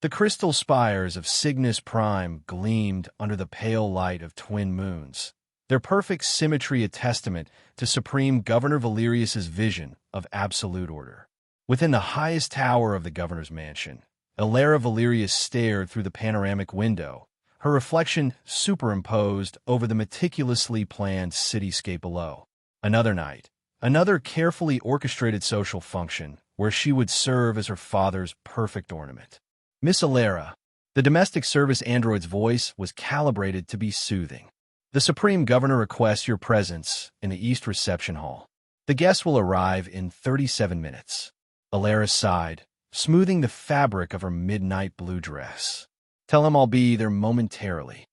The crystal spires of Cygnus Prime gleamed under the pale light of twin moons, their perfect symmetry a testament to Supreme Governor Valerius's vision of absolute order. Within the highest tower of the governor's mansion, Ilara Valerius stared through the panoramic window, her reflection superimposed over the meticulously planned cityscape below. Another night, another carefully orchestrated social function where she would serve as her father's perfect ornament. Miss Ilara, the domestic service android's voice was calibrated to be soothing. The Supreme Governor requests your presence in the East Reception Hall. The guests will arrive in 37 minutes. Ilara sighed, smoothing the fabric of her midnight blue dress. Tell him I'll be there momentarily.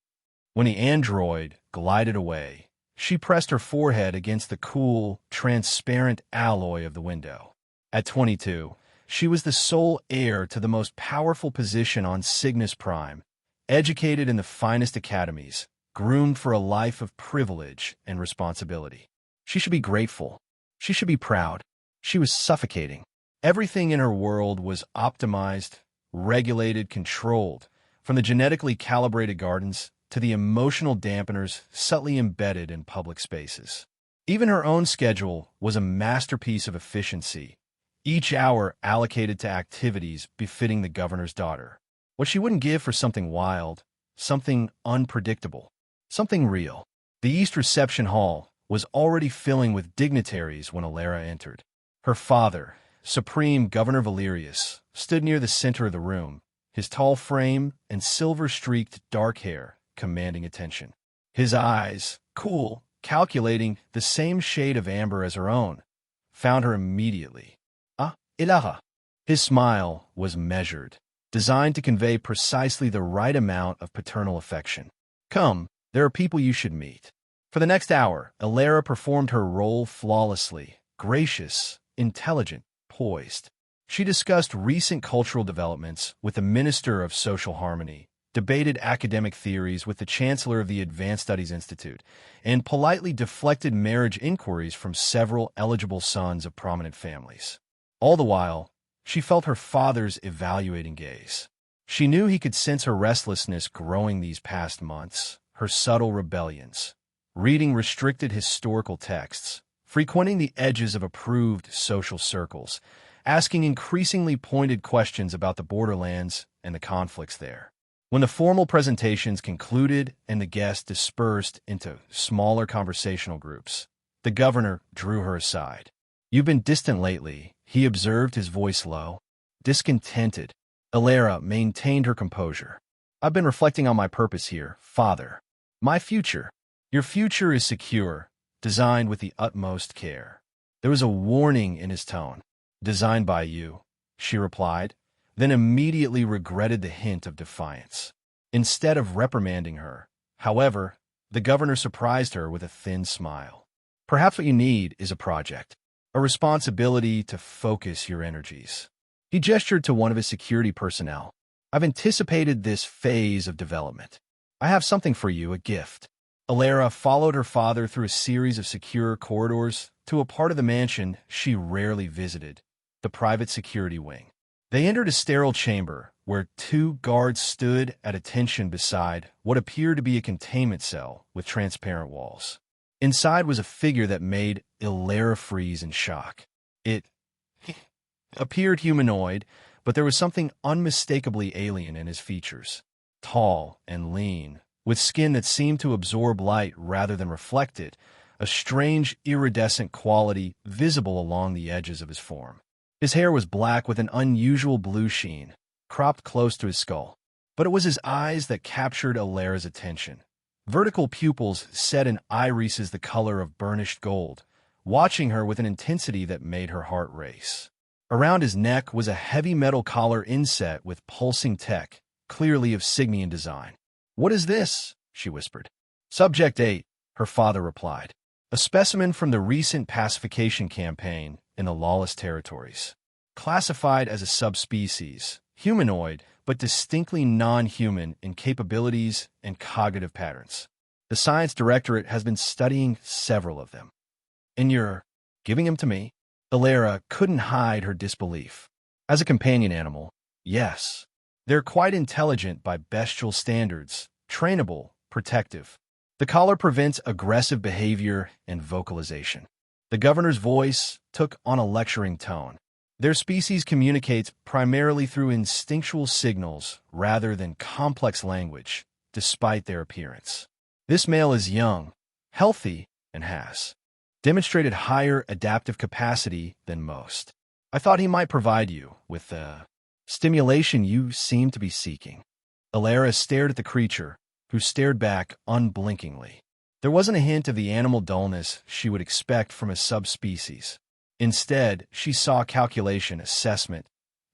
When the android glided away, she pressed her forehead against the cool, transparent alloy of the window. At 22, she was the sole heir to the most powerful position on Cygnus Prime, educated in the finest academies, groomed for a life of privilege and responsibility. She should be grateful. She should be proud. She was suffocating. Everything in her world was optimized, regulated, controlled, from the genetically calibrated gardens to the emotional dampeners subtly embedded in public spaces. Even her own schedule was a masterpiece of efficiency, each hour allocated to activities befitting the governor's daughter. What she wouldn't give for something wild, something unpredictable, something real. The East Reception Hall was already filling with dignitaries when Ilara entered. Her father, Supreme Governor Valerius, stood near the center of the room, his tall frame and silver-streaked dark hair commanding attention. His eyes, cool, calculating, the same shade of amber as her own, found her immediately. Ilara. His smile was measured, designed to convey precisely the right amount of paternal affection. Come, there are people you should meet. For the next hour, Ilara performed her role flawlessly, gracious, intelligent, poised. She discussed recent cultural developments with the Minister of Social Harmony, debated academic theories with the Chancellor of the Advanced Studies Institute, and politely deflected marriage inquiries from several eligible sons of prominent families. All the while, she felt her father's evaluating gaze. She knew he could sense her restlessness growing these past months, her subtle rebellions, reading restricted historical texts, frequenting the edges of approved social circles, asking increasingly pointed questions about the borderlands and the conflicts there. When the formal presentations concluded and the guests dispersed into smaller conversational groups, the governor drew her aside. You've been distant lately, he observed, his voice low. Discontented, Ilara maintained her composure. I've been reflecting on my purpose here, father. My future. Your future is secure, designed with the utmost care. There was a warning in his tone. Designed by you, she replied, then immediately regretted the hint of defiance. Instead of reprimanding her, however, the governor surprised her with a thin smile. Perhaps what you need is a project. A responsibility to focus your energies. He gestured to one of his security personnel. I've anticipated this phase of development. I have something for you, a gift. Ilara followed her father through a series of secure corridors to a part of the mansion she rarely visited, the private security wing. They entered a sterile chamber where 2 guards stood at attention beside what appeared to be a containment cell with transparent walls. Inside was a figure that made Ilara freeze in shock. It appeared humanoid, but there was something unmistakably alien in his features. Tall and lean, with skin that seemed to absorb light rather than reflect it, a strange iridescent quality visible along the edges of his form. His hair was black with an unusual blue sheen, cropped close to his skull. But it was his eyes that captured Ilara's attention. Vertical pupils set in irises the color of burnished gold, watching her with an intensity that made her heart race. Around his neck was a heavy metal collar inset with pulsing tech, clearly of Signian design. What is this? She whispered. Subject 8, her father replied. A specimen from the recent pacification campaign in the lawless territories. Classified as a subspecies, humanoid, but distinctly non-human in capabilities and cognitive patterns. The Science Directorate has been studying several of them. And you're giving him to me? Ilara couldn't hide her disbelief. As a companion animal, yes. They're quite intelligent by bestial standards, trainable, protective. The collar prevents aggressive behavior and vocalization. The governor's voice took on a lecturing tone. Their species communicates primarily through instinctual signals rather than complex language, despite their appearance. This male is young, healthy, and has demonstrated higher adaptive capacity than most. I thought he might provide you with the stimulation you seem to be seeking. Alara stared at the creature, who stared back unblinkingly. There wasn't a hint of the animal dullness she would expect from a subspecies. Instead, she saw calculation, assessment,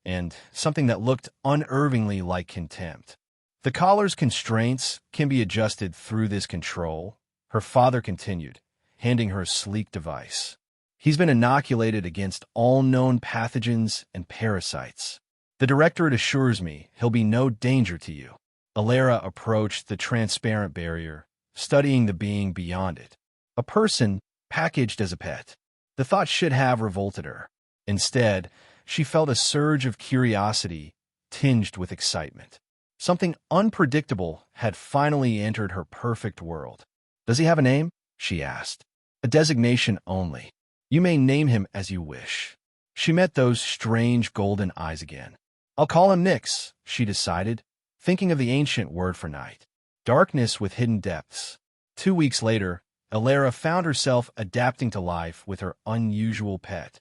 and something that looked unervingly like contempt. The collar's constraints can be adjusted through this control, her father continued, handing her a sleek device. He's been inoculated against all known pathogens and parasites. The directorate assures me he'll be no danger to you. Alara approached the transparent barrier, studying the being beyond it. A person packaged as a pet. The thought should have revolted her. Instead, she felt a surge of curiosity tinged with excitement. Something unpredictable had finally entered her perfect world. "Does he have a name?" she asked. "A designation only. You may name him as you wish." She met those strange golden eyes again. "I'll call him Nyx," she decided, thinking of the ancient word for night. Darkness with hidden depths. 2 weeks later, Alara found herself adapting to life with her unusual pet.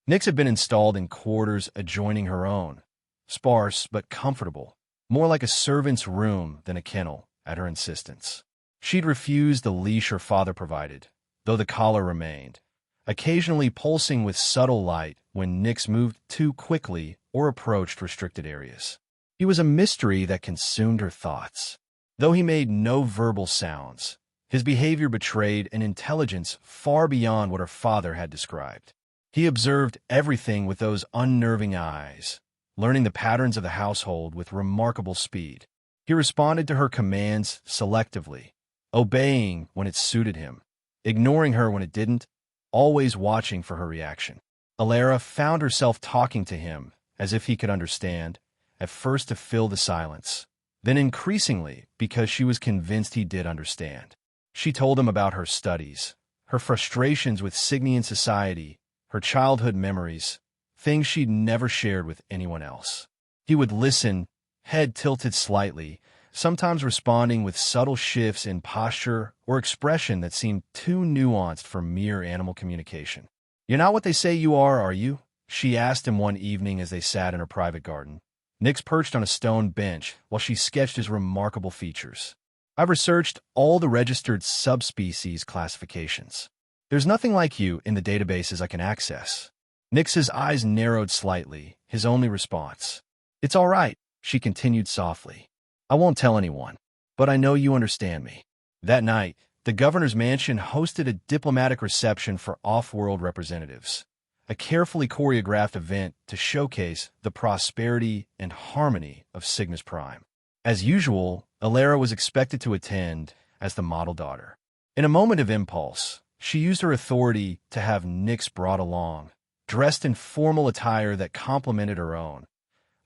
Nyx had been installed in quarters adjoining her own, sparse but comfortable, more like a servant's room than a kennel, at her insistence. She'd refused the leash her father provided, though the collar remained, occasionally pulsing with subtle light when Nyx moved too quickly or approached restricted areas. He was a mystery that consumed her thoughts. Though he made no verbal sounds, his behavior betrayed an intelligence far beyond what her father had described. He observed everything with those unnerving eyes, learning the patterns of the household with remarkable speed. He responded to her commands selectively, obeying when it suited him, ignoring her when it didn't, always watching for her reaction. Alara found herself talking to him as if he could understand, at first to fill the silence, then increasingly because she was convinced he did understand. She told him about her studies, her frustrations with Cygnian society, her childhood memories, things she'd never shared with anyone else. He would listen, head tilted slightly, sometimes responding with subtle shifts in posture or expression that seemed too nuanced for mere animal communication. "You're not what they say you are you?" she asked him one evening as they sat in her private garden. Nyx perched on a stone bench while she sketched his remarkable features. "I've researched all the registered subspecies classifications. There's nothing like you in the databases I can access." Nyx's eyes narrowed slightly, his only response. "It's all right," she continued softly. "I won't tell anyone, but I know you understand me." That night, the governor's mansion hosted a diplomatic reception for off-world representatives, a carefully choreographed event to showcase the prosperity and harmony of Cygnus Prime. As usual, Alara was expected to attend as the model daughter. In a moment of impulse, she used her authority to have Nyx brought along, dressed in formal attire that complemented her own,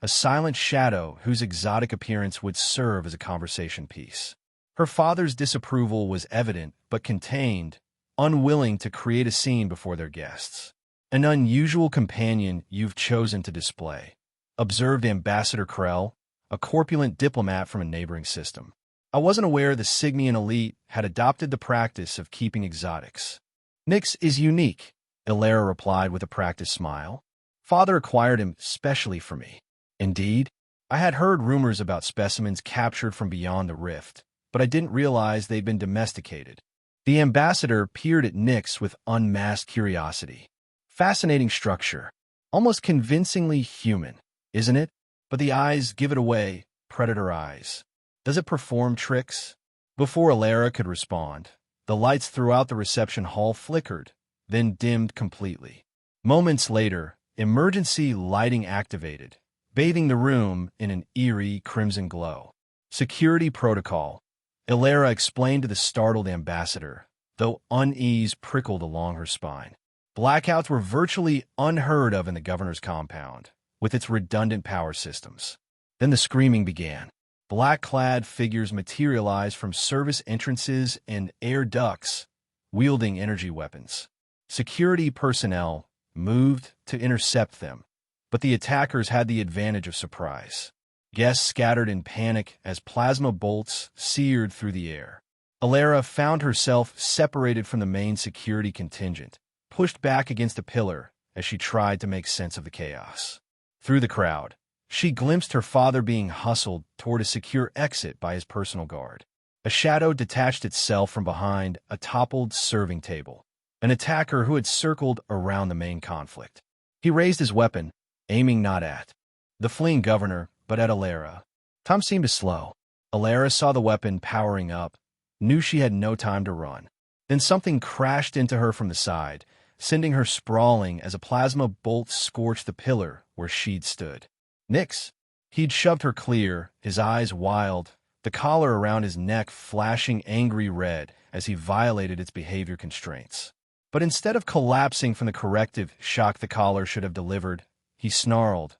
a silent shadow whose exotic appearance would serve as a conversation piece. Her father's disapproval was evident but contained, unwilling to create a scene before their guests. "An unusual companion you've chosen to display," observed Ambassador Krell, a corpulent diplomat from a neighboring system. "I wasn't aware the Cygnian elite had adopted the practice of keeping exotics." "Nyx is unique," Alara replied with a practiced smile. "Father acquired him specially for me." "Indeed? I had heard rumors about specimens captured from beyond the rift, but I didn't realize they'd been domesticated." The ambassador peered at Nyx with unmasked curiosity. "Fascinating structure. Almost convincingly human, isn't it? But the eyes give it away, predator eyes. Does it perform tricks?" Before Alara could respond, the lights throughout the reception hall flickered, then dimmed completely. Moments later, emergency lighting activated, bathing the room in an eerie crimson glow. "Security protocol," Alara explained to the startled ambassador, though unease prickled along her spine. Blackouts were virtually unheard of in the governor's compound, with its redundant power systems. Then the screaming began. Black-clad figures materialized from service entrances and air ducts, wielding energy weapons. Security personnel moved to intercept them, but the attackers had the advantage of surprise. Guests scattered in panic as plasma bolts seared through the air. Alara found herself separated from the main security contingent, pushed back against a pillar as she tried to make sense of the chaos. Through the crowd, she glimpsed her father being hustled toward a secure exit by his personal guard. A shadow detached itself from behind a toppled serving table, an attacker who had circled around the main conflict. He raised his weapon, aiming not at the fleeing governor, but at Alara. Time seemed to slow. Alara saw the weapon powering up, knew she had no time to run. Then something crashed into her from the side, sending her sprawling as a plasma bolt scorched the pillar where she'd stood. Nix! He'd shoved her clear, his eyes wild, the collar around his neck flashing angry red as he violated its behavior constraints. But instead of collapsing from the corrective shock the collar should have delivered, he snarled,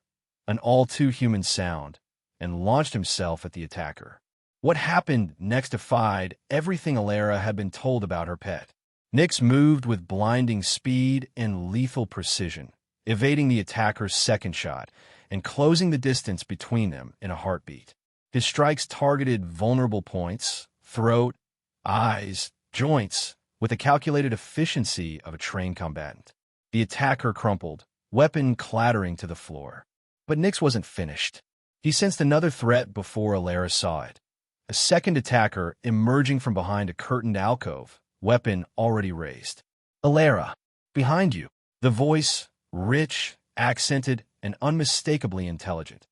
an all-too-human sound, and launched himself at the attacker. What happened next defied everything Alara had been told about her pet. Nix moved with blinding speed and lethal precision, evading the attacker's second shot and closing the distance between them in a heartbeat. His strikes targeted vulnerable points, throat, eyes, joints, with the calculated efficiency of a trained combatant. The attacker crumpled, weapon clattering to the floor. But Nix wasn't finished. He sensed another threat before Alara saw it. A second attacker emerging from behind a curtained alcove, weapon already raised. Alara, behind you. The voice, rich, accented, and unmistakably intelligent,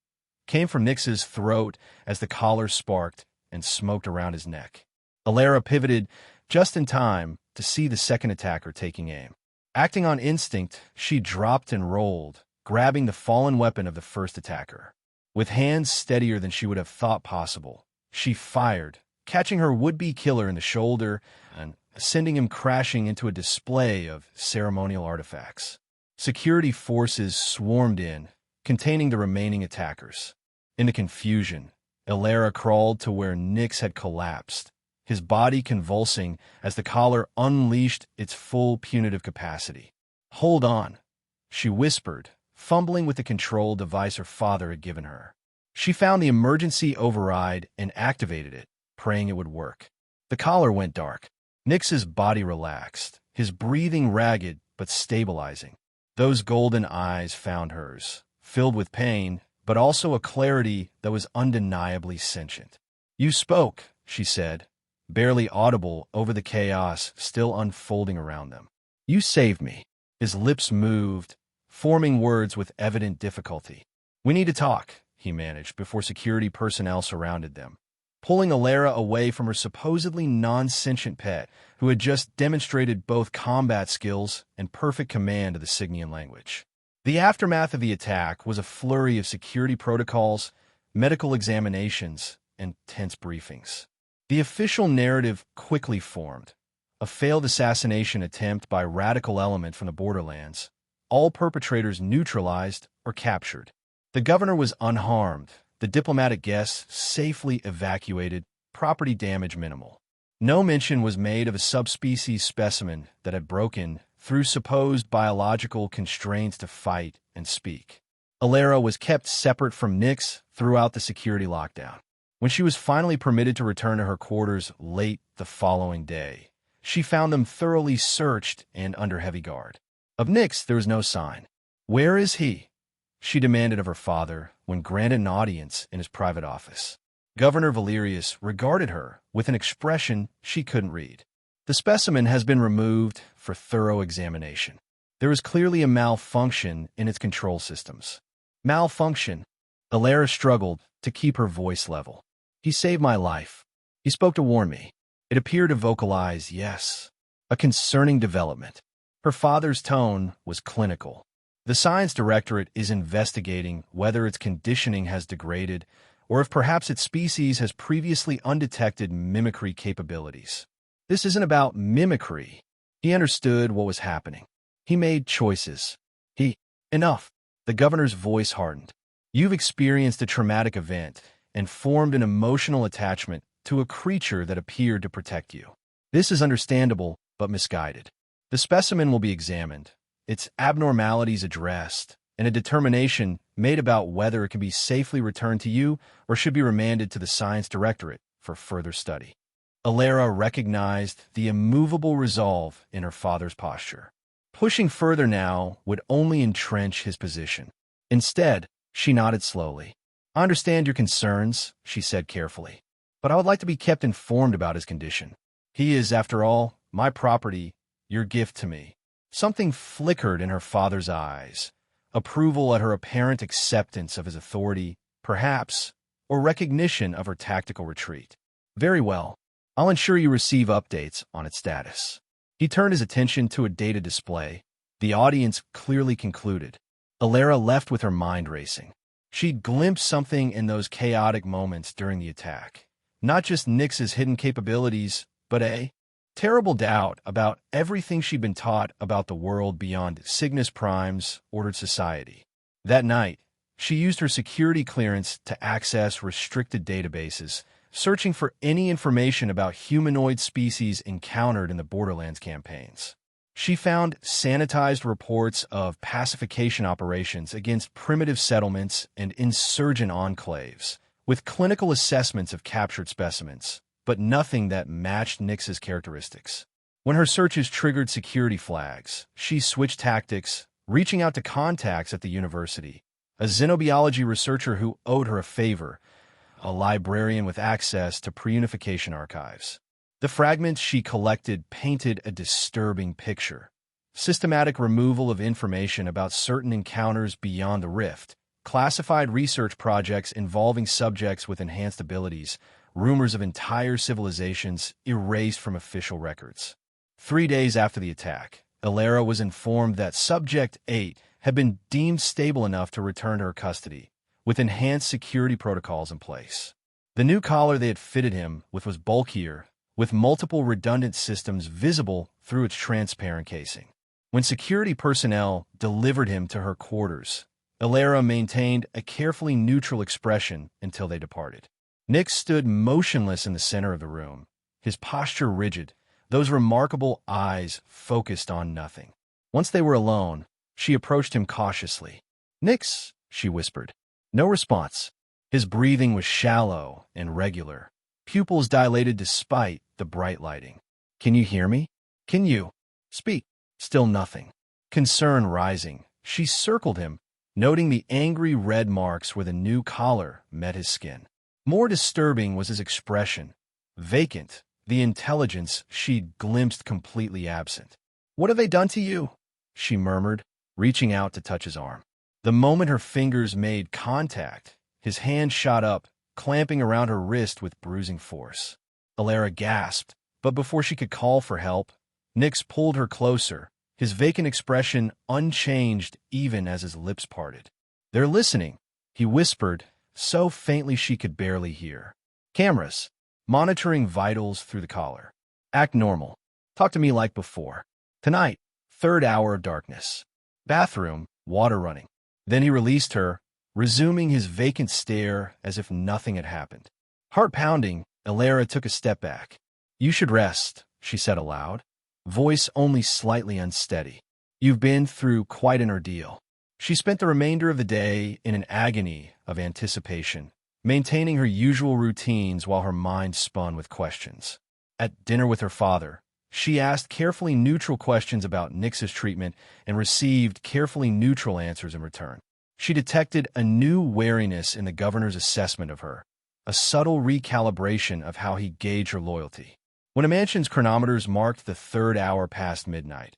came from Nix's throat as the collar sparked and smoked around his neck. Alara pivoted just in time to see the second attacker taking aim. Acting on instinct, she dropped and rolled, grabbing the fallen weapon of the first attacker. With hands steadier than she would have thought possible, she fired, catching her would-be killer in the shoulder and sending him crashing into a display of ceremonial artifacts. Security forces swarmed in, containing the remaining attackers. In the confusion, Alara crawled to where Nix had collapsed, his body convulsing as the collar unleashed its full punitive capacity. "Hold on," she whispered, fumbling with the control device her father had given her. She found the emergency override and activated it, praying it would work. The collar went dark. Nix's body relaxed, his breathing ragged but stabilizing. Those golden eyes found hers, filled with pain, but also a clarity that was undeniably sentient. "You spoke," she said, barely audible over the chaos still unfolding around them. "You saved me." His lips moved, forming words with evident difficulty. "We need to talk," he managed before security personnel surrounded them, pulling Alara away from her supposedly non-sentient pet, who had just demonstrated both combat skills and perfect command of the Signian language. The aftermath of the attack was a flurry of security protocols, medical examinations, and tense briefings. The official narrative quickly formed: a failed assassination attempt by a radical element from the borderlands, all perpetrators neutralized or captured. The governor was unharmed, the diplomatic guests safely evacuated, property damage minimal. No mention was made of a subspecies specimen that had broken through supposed biological constraints to fight and speak. Alara was kept separate from Nix throughout the security lockdown. When she was finally permitted to return to her quarters late the following day, she found them thoroughly searched and under heavy guard. Of Nix, there was no sign. "Where is he?" she demanded of her father when granted an audience in his private office. Governor Valerius regarded her with an expression she couldn't read. "The specimen has been removed for thorough examination. There is clearly a malfunction in its control systems." Malfunction? Alara struggled to keep her voice level. "He saved my life. He spoke to warn me." It appeared to vocalize, yes, a concerning development. Her father's tone was clinical. "The Science Directorate is investigating whether its conditioning has degraded or if perhaps its species has previously undetected mimicry capabilities. This isn't about mimicry." He understood what was happening. He made choices. Enough. The governor's voice hardened. You've experienced a traumatic event and formed an emotional attachment to a creature that appeared to protect you. This is understandable, but misguided. The specimen will be examined, its abnormalities addressed, and a determination made about whether it can be safely returned to you or should be remanded to the Science Directorate for further study. Alara recognized the immovable resolve in her father's posture. Pushing further now would only entrench his position. Instead, she nodded slowly. "I understand your concerns," she said carefully, "but I would like to be kept informed about his condition. He is, after all, my property, your gift to me." Something flickered in her father's eyes. Approval at her apparent acceptance of his authority, perhaps, or recognition of her tactical retreat. "Very well. I'll ensure you receive updates on its status." He turned his attention to a data display. The audience clearly concluded. Alara left with her mind racing. She'd glimpsed something in those chaotic moments during the attack. Not just Nyx's hidden capabilities, but a terrible doubt about everything she'd been taught about the world beyond Cygnus Prime's ordered society. That night, she used her security clearance to access restricted databases, searching for any information about humanoid species encountered in the Borderlands campaigns. She found sanitized reports of pacification operations against primitive settlements and insurgent enclaves, with clinical assessments of captured specimens, but nothing that matched Nyx's characteristics. When her searches triggered security flags, she switched tactics, reaching out to contacts at the university, a xenobiology researcher who owed her a favor, a librarian with access to pre-unification archives. The fragments she collected painted a disturbing picture. Systematic removal of information about certain encounters beyond the rift, classified research projects involving subjects with enhanced abilities, rumors of entire civilizations erased from official records. 3 days after the attack, Alara was informed that Subject 8 had been deemed stable enough to return to her custody, with enhanced security protocols in place. The new collar they had fitted him with was bulkier, with multiple redundant systems visible through its transparent casing. When security personnel delivered him to her quarters, Alara maintained a carefully neutral expression until they departed. Nyx stood motionless in the center of the room, his posture rigid, those remarkable eyes focused on nothing. Once they were alone, she approached him cautiously. "Nyx," she whispered. No response. His breathing was shallow and regular, pupils dilated despite the bright lighting. "Can you hear me? Can you speak?" Still nothing. Concern rising, she circled him, noting the angry red marks where the new collar met his skin. More disturbing was his expression, vacant, the intelligence she'd glimpsed completely absent. "What have they done to you?" she murmured, reaching out to touch his arm. The moment her fingers made contact, his hand shot up, clamping around her wrist with bruising force. Alara gasped, but before she could call for help, Nyx pulled her closer, his vacant expression unchanged even as his lips parted. "They're listening," he whispered, so faintly she could barely hear. "Cameras, monitoring vitals through the collar. Act normal. Talk to me like before. Tonight, 3rd hour of darkness. Bathroom, water running." Then he released her, resuming his vacant stare as if nothing had happened. Heart pounding, Alara took a step back. "You should rest," she said aloud, voice only slightly unsteady. "You've been through quite an ordeal." She spent the remainder of the day in an agony of anticipation, maintaining her usual routines while her mind spun with questions. At dinner with her father, she asked carefully neutral questions about Nyx's treatment and received carefully neutral answers in return. She detected a new wariness in the governor's assessment of her, a subtle recalibration of how he gauged her loyalty. When a mansion's chronometers marked the 3rd hour past midnight,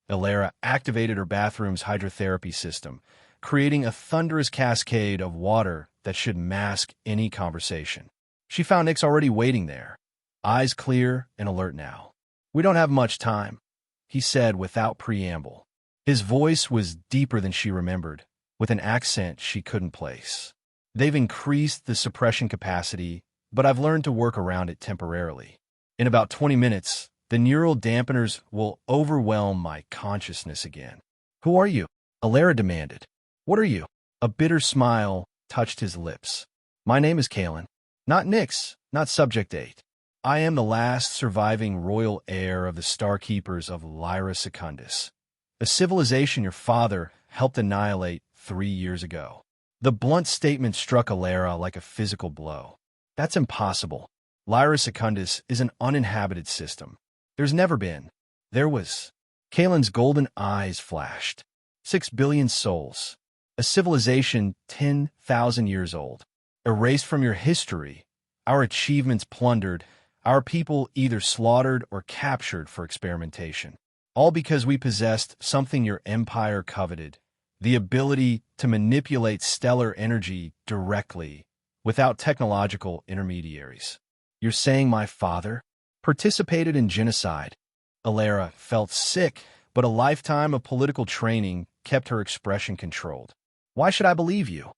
Alara activated her bathroom's hydrotherapy system, creating a thunderous cascade of water that should mask any conversation. She found Nyx already waiting there, eyes clear and alert now. "We don't have much time," he said without preamble. His voice was deeper than she remembered, with an accent she couldn't place. "They've increased the suppression capacity, but I've learned to work around it temporarily. In about 20 minutes, the neural dampeners will overwhelm my consciousness again." "Who are you?" Alara demanded. "What are you?" A bitter smile touched his lips. My name is Kalen. Not Nyx, not Subject 8. I am the last surviving royal heir of the Starkeepers of Lyra Secundus, a civilization your father helped annihilate 3 years ago. The blunt statement struck Alara like a physical blow. That's impossible. Lyra Secundus is an uninhabited system. There's never been. There was. Kalen's golden eyes flashed. 6 billion souls. A civilization 10,000 years old. Erased from your history. Our achievements plundered. Our people either slaughtered or captured for experimentation. All because we possessed something your empire coveted. The ability to manipulate stellar energy directly, without technological intermediaries. You're saying my father participated in genocide? Alara felt sick, but a lifetime of political training kept her expression controlled. Why should I believe you?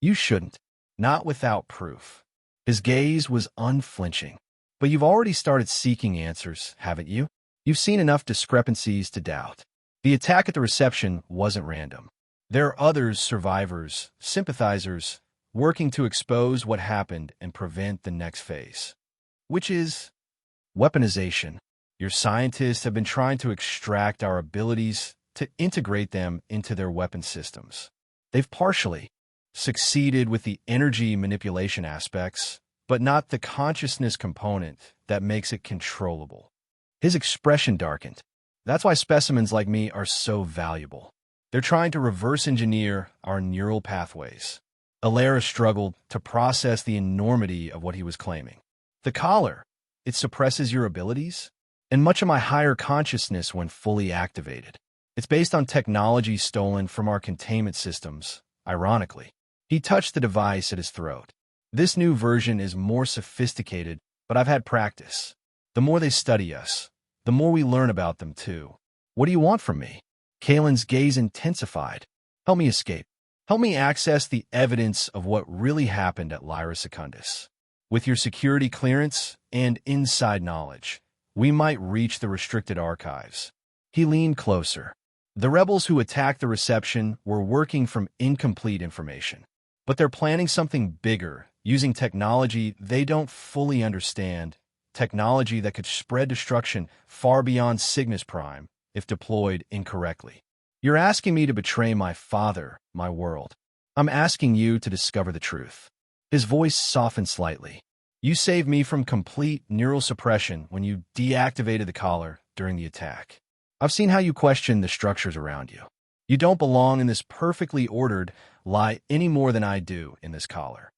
You shouldn't. Not without proof. His gaze was unflinching. But you've already started seeking answers, haven't you? You've seen enough discrepancies to doubt. The attack at the reception wasn't random. There are others, survivors, sympathizers, working to expose what happened and prevent the next phase. Which is weaponization. Your scientists have been trying to extract our abilities to integrate them into their weapon systems. They've partially succeeded with the energy manipulation aspects, but not the consciousness component that makes it controllable. His expression darkened. That's why specimens like me are so valuable. They're trying to reverse engineer our neural pathways. Alara struggled to process the enormity of what he was claiming. The collar, it suppresses your abilities? And much of my higher consciousness when fully activated. It's based on technology stolen from our containment systems, ironically. He touched the device at his throat. This new version is more sophisticated, but I've had practice. The more they study us, the more we learn about them too. What do you want from me? Kalen's gaze intensified. Help me escape. Help me access the evidence of what really happened at Lyra Secundus. With your security clearance and inside knowledge, we might reach the restricted archives. He leaned closer. The rebels who attacked the reception were working from incomplete information. But they're planning something bigger, using technology they don't fully understand, technology that could spread destruction far beyond Cygnus Prime if deployed incorrectly. You're asking me to betray my father, my world. I'm asking you to discover the truth. His voice softened slightly. You saved me from complete neural suppression when you deactivated the collar during the attack. I've seen how you question the structures around you. You don't belong in this perfectly ordered lie any more than I do in this collar.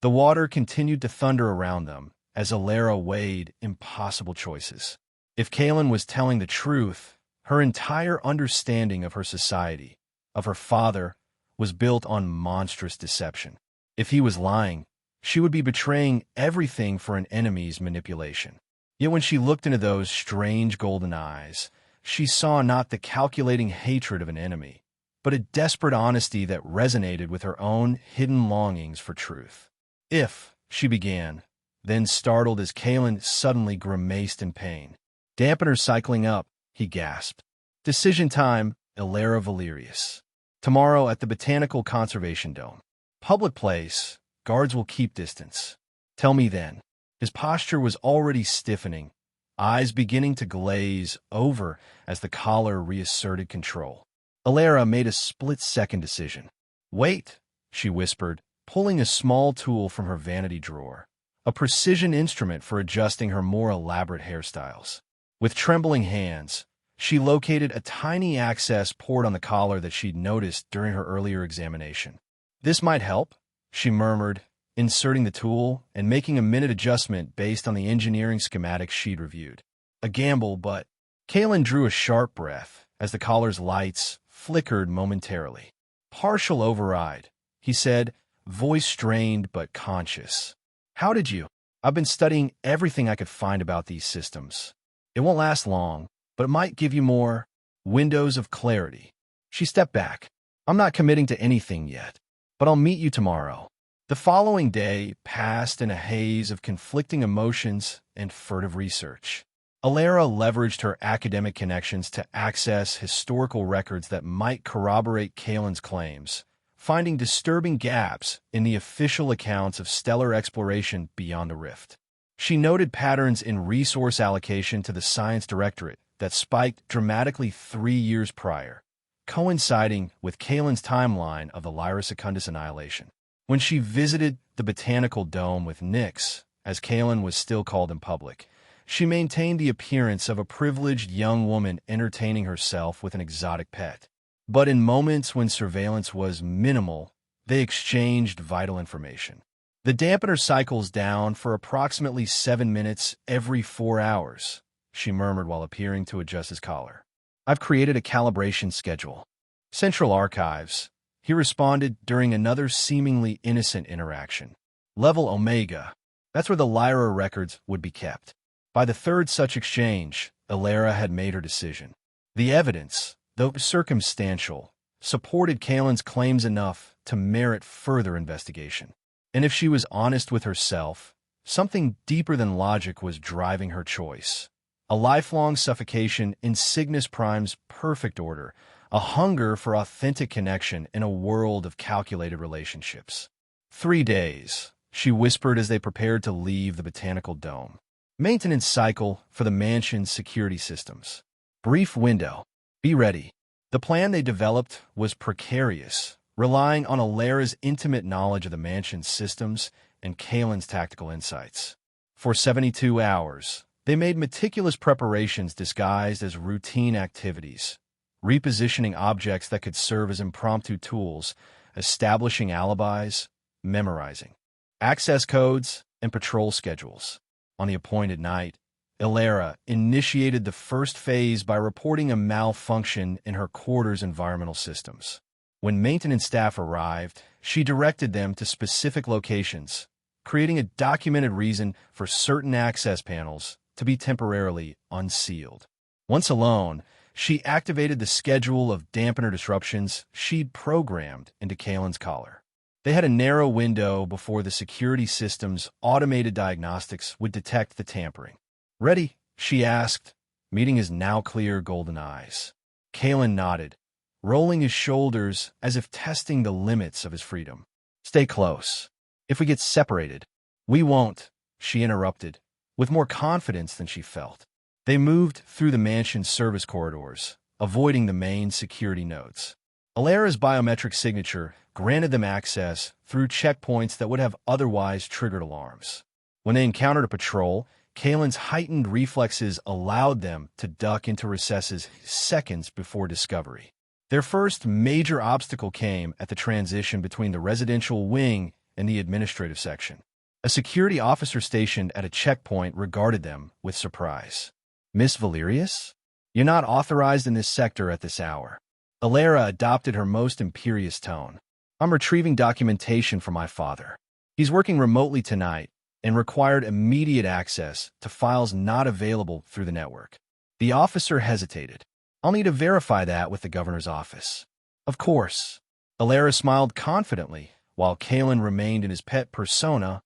The water continued to thunder around them as Alara weighed impossible choices. If Kalen was telling the truth, her entire understanding of her society, of her father, was built on monstrous deception. If he was lying, she would be betraying everything for an enemy's manipulation. Yet when she looked into those strange golden eyes, she saw not the calculating hatred of an enemy, but a desperate honesty that resonated with her own hidden longings for truth. If, she began, then startled as Kalen suddenly grimaced in pain. Dampener cycling up, he gasped. Decision time, Alara Valerius. Tomorrow at the Botanical Conservation Dome. Public place, guards will keep distance. Tell me then. His posture was already stiffening, eyes beginning to glaze over as the collar reasserted control. Alara made a split-second decision. Wait, she whispered, pulling a small tool from her vanity drawer, a precision instrument for adjusting her more elaborate hairstyles. With trembling hands, she located a tiny access port on the collar that she'd noticed during her earlier examination. This might help, she murmured, inserting the tool and making a minute adjustment based on the engineering schematics she'd reviewed. A gamble, but Kalen drew a sharp breath as the collar's lights flickered momentarily. Partial override, he said, voice strained but conscious. How did you? I've been studying everything I could find about these systems. It won't last long, but it might give you more windows of clarity. She stepped back. I'm not committing to anything yet, but I'll meet you tomorrow. The following day passed in a haze of conflicting emotions and furtive research. Alara leveraged her academic connections to access historical records that might corroborate Kalen's claims, finding disturbing gaps in the official accounts of stellar exploration beyond the rift. She noted patterns in resource allocation to the Science Directorate that spiked dramatically 3 years prior, coinciding with Kalen's timeline of the Lyra Secundus annihilation. When she visited the Botanical Dome with Nyx, as Kalen was still called in public, she maintained the appearance of a privileged young woman entertaining herself with an exotic pet. But in moments when surveillance was minimal, they exchanged vital information. The dampener cycles down for approximately 7 minutes every 4 hours, she murmured while appearing to adjust his collar. I've created a calibration schedule. Central Archives, he responded during another seemingly innocent interaction. Level Omega, that's where the Lyra records would be kept. By the third such exchange, Elara had made her decision. The evidence, though circumstantial, supported Kalen's claims enough to merit further investigation. And if she was honest with herself, something deeper than logic was driving her choice. A lifelong suffocation in Cygnus Prime's perfect order, a hunger for authentic connection in a world of calculated relationships. 3 days, she whispered as they prepared to leave the Botanical Dome. Maintenance cycle for the mansion's security systems. Brief window. Be ready. The plan they developed was precarious, relying on Elara's intimate knowledge of the mansion's systems and Kalen's tactical insights. For 72 hours, they made meticulous preparations disguised as routine activities, repositioning objects that could serve as impromptu tools, establishing alibis, memorizing access codes, and patrol schedules. On the appointed night, Elara initiated the first phase by reporting a malfunction in her quarters' environmental systems. When maintenance staff arrived, she directed them to specific locations, creating a documented reason for certain access panels to be temporarily unsealed. Once alone, she activated the schedule of dampener disruptions she'd programmed into Kalen's collar. They had a narrow window before the security system's automated diagnostics would detect the tampering. Ready? She asked, meeting his now clear golden eyes. Kalen nodded, rolling his shoulders as if testing the limits of his freedom. Stay close. If we get separated, we won't, she interrupted, with more confidence than she felt. They moved through the mansion's service corridors, avoiding the main security nodes. Elara's biometric signature granted them access through checkpoints that would have otherwise triggered alarms. When they encountered a patrol, Kalen's heightened reflexes allowed them to duck into recesses seconds before discovery. Their first major obstacle came at the transition between the residential wing and the administrative section. A security officer stationed at a checkpoint regarded them with surprise. Miss Valerius? You're not authorized in this sector at this hour. Elara adopted her most imperious tone. I'm retrieving documentation from my father. He's working remotely tonight and required immediate access to files not available through the network. The officer hesitated. I'll need to verify that with the governor's office. Of course. Elara smiled confidently, while Kalen remained in his pet persona,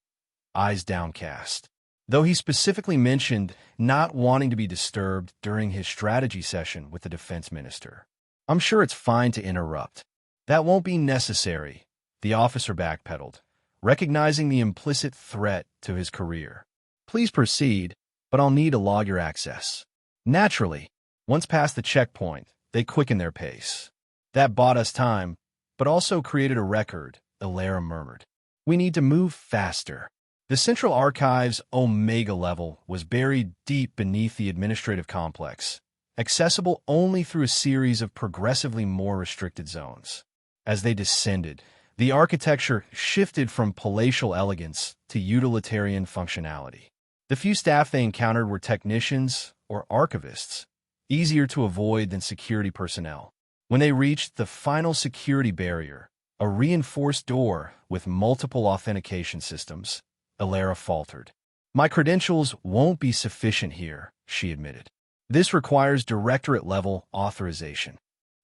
eyes downcast. Though he specifically mentioned not wanting to be disturbed during his strategy session with the defense minister. I'm sure it's fine to interrupt. That won't be necessary, the officer backpedaled, recognizing the implicit threat to his career. Please proceed, but I'll need to log your access. Naturally, once past the checkpoint, they quickened their pace. That bought us time, but also created a record, Elara murmured. We need to move faster. The Central Archives' Omega level was buried deep beneath the administrative complex, accessible only through a series of progressively more restricted zones. As they descended, the architecture shifted from palatial elegance to utilitarian functionality. The few staff they encountered were technicians or archivists, easier to avoid than security personnel. When they reached the final security barrier, a reinforced door with multiple authentication systems, Elara faltered. My credentials won't be sufficient here, she admitted. This requires directorate-level authorization.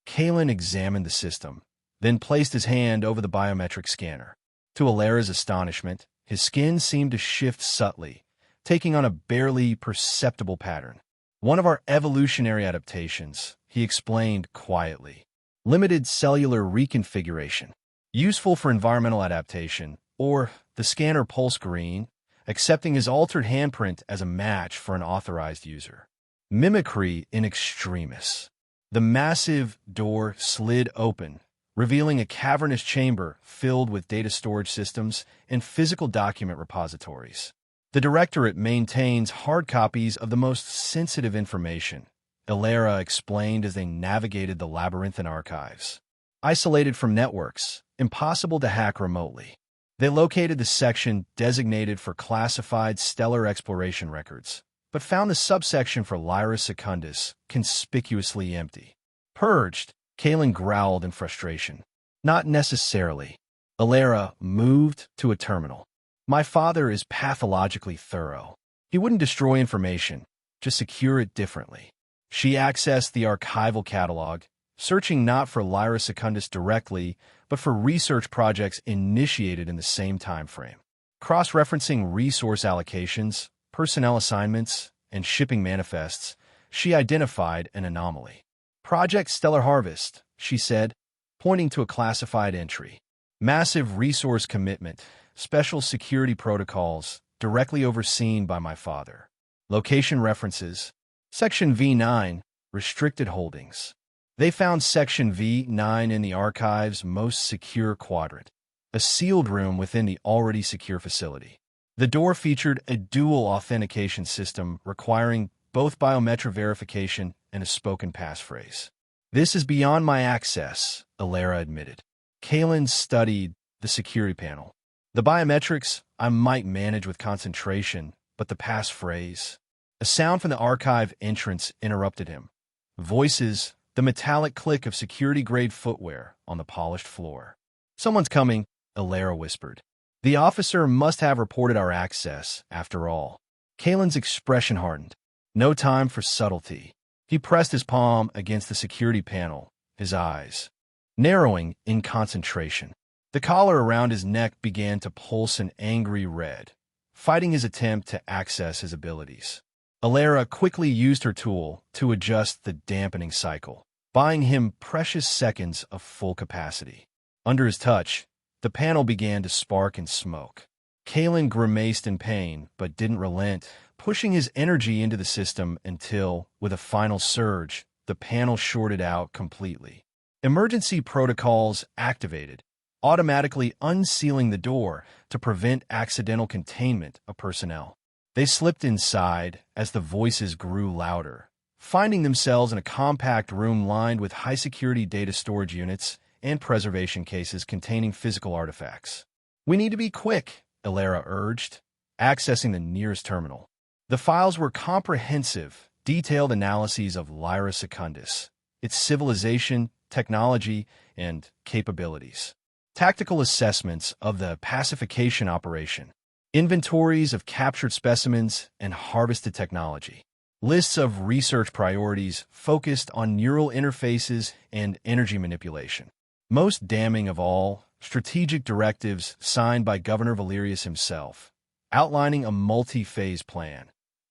Kalen examined the system, then placed his hand over the biometric scanner. To Elara's astonishment, his skin seemed to shift subtly, taking on a barely perceptible pattern. One of our evolutionary adaptations, he explained quietly. Limited cellular reconfiguration. Useful for environmental adaptation, or the scanner pulse green, accepting his altered handprint as a match for an authorized user. Mimicry in extremis. The massive door slid open, revealing a cavernous chamber filled with data storage systems and physical document repositories. The Directorate maintains hard copies of the most sensitive information, Ilera explained as they navigated the labyrinthine archives. Isolated from networks, impossible to hack remotely. They located the section designated for classified stellar exploration records, but found the subsection for Lyra Secundus conspicuously empty. Purged, Kalen growled in frustration. Not necessarily. Ilera moved to a terminal. My father is pathologically thorough. He wouldn't destroy information, just secure it differently. She accessed the archival catalog, searching not for Lyra Secundus directly, but for research projects initiated in the same time frame. Cross-referencing resource allocations, personnel assignments, and shipping manifests, she identified an anomaly. Project Stellar Harvest, she said, pointing to a classified entry. Massive resource commitment, special security protocols, directly overseen by my father. Location references. Section V9, Restricted Holdings. They found Section V9 in the archive's most secure quadrant, a sealed room within the already secure facility. The door featured a dual authentication system requiring both biometric verification and a spoken passphrase. This is beyond my access, Ilera admitted. Kalen studied the security panel. The biometrics I might manage with concentration, but the passphrase... A sound from the archive entrance interrupted him. Voices, the metallic click of security-grade footwear on the polished floor. Someone's coming, Ilera whispered. The officer must have reported our access, after all. Kalen's expression hardened. No time for subtlety. He pressed his palm against the security panel, his eyes narrowing in concentration. The collar around his neck began to pulse an angry red, fighting his attempt to access his abilities. Ilera quickly used her tool to adjust the dampening cycle, buying him precious seconds of full capacity. Under his touch, the panel began to spark and smoke. Kalen grimaced in pain, but didn't relent, pushing his energy into the system until, with a final surge, the panel shorted out completely. Emergency protocols activated, automatically unsealing the door to prevent accidental containment of personnel. They slipped inside as the voices grew louder, finding themselves in a compact room lined with high-security data storage units and preservation cases containing physical artifacts. We need to be quick, Ilera urged, accessing the nearest terminal. The files were comprehensive, detailed analyses of Lyra Secundus, its civilization, technology, and capabilities. Tactical assessments of the pacification operation. Inventories of captured specimens and harvested technology. Lists of research priorities focused on neural interfaces and energy manipulation. Most damning of all, strategic directives signed by Governor Valerius himself, outlining a multi-phase plan.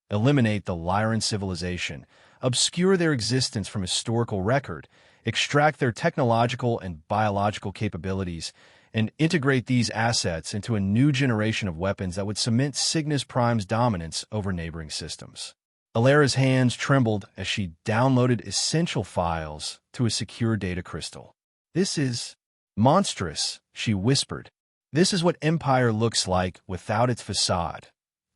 Eliminate the Lyran civilization, obscure their existence from historical record, extract their technological and biological capabilities, and integrate these assets into a new generation of weapons that would cement Cygnus Prime's dominance over neighboring systems. Ilera's hands trembled as she downloaded essential files to a secure data crystal. This is monstrous, she whispered. This is what Empire looks like without its facade,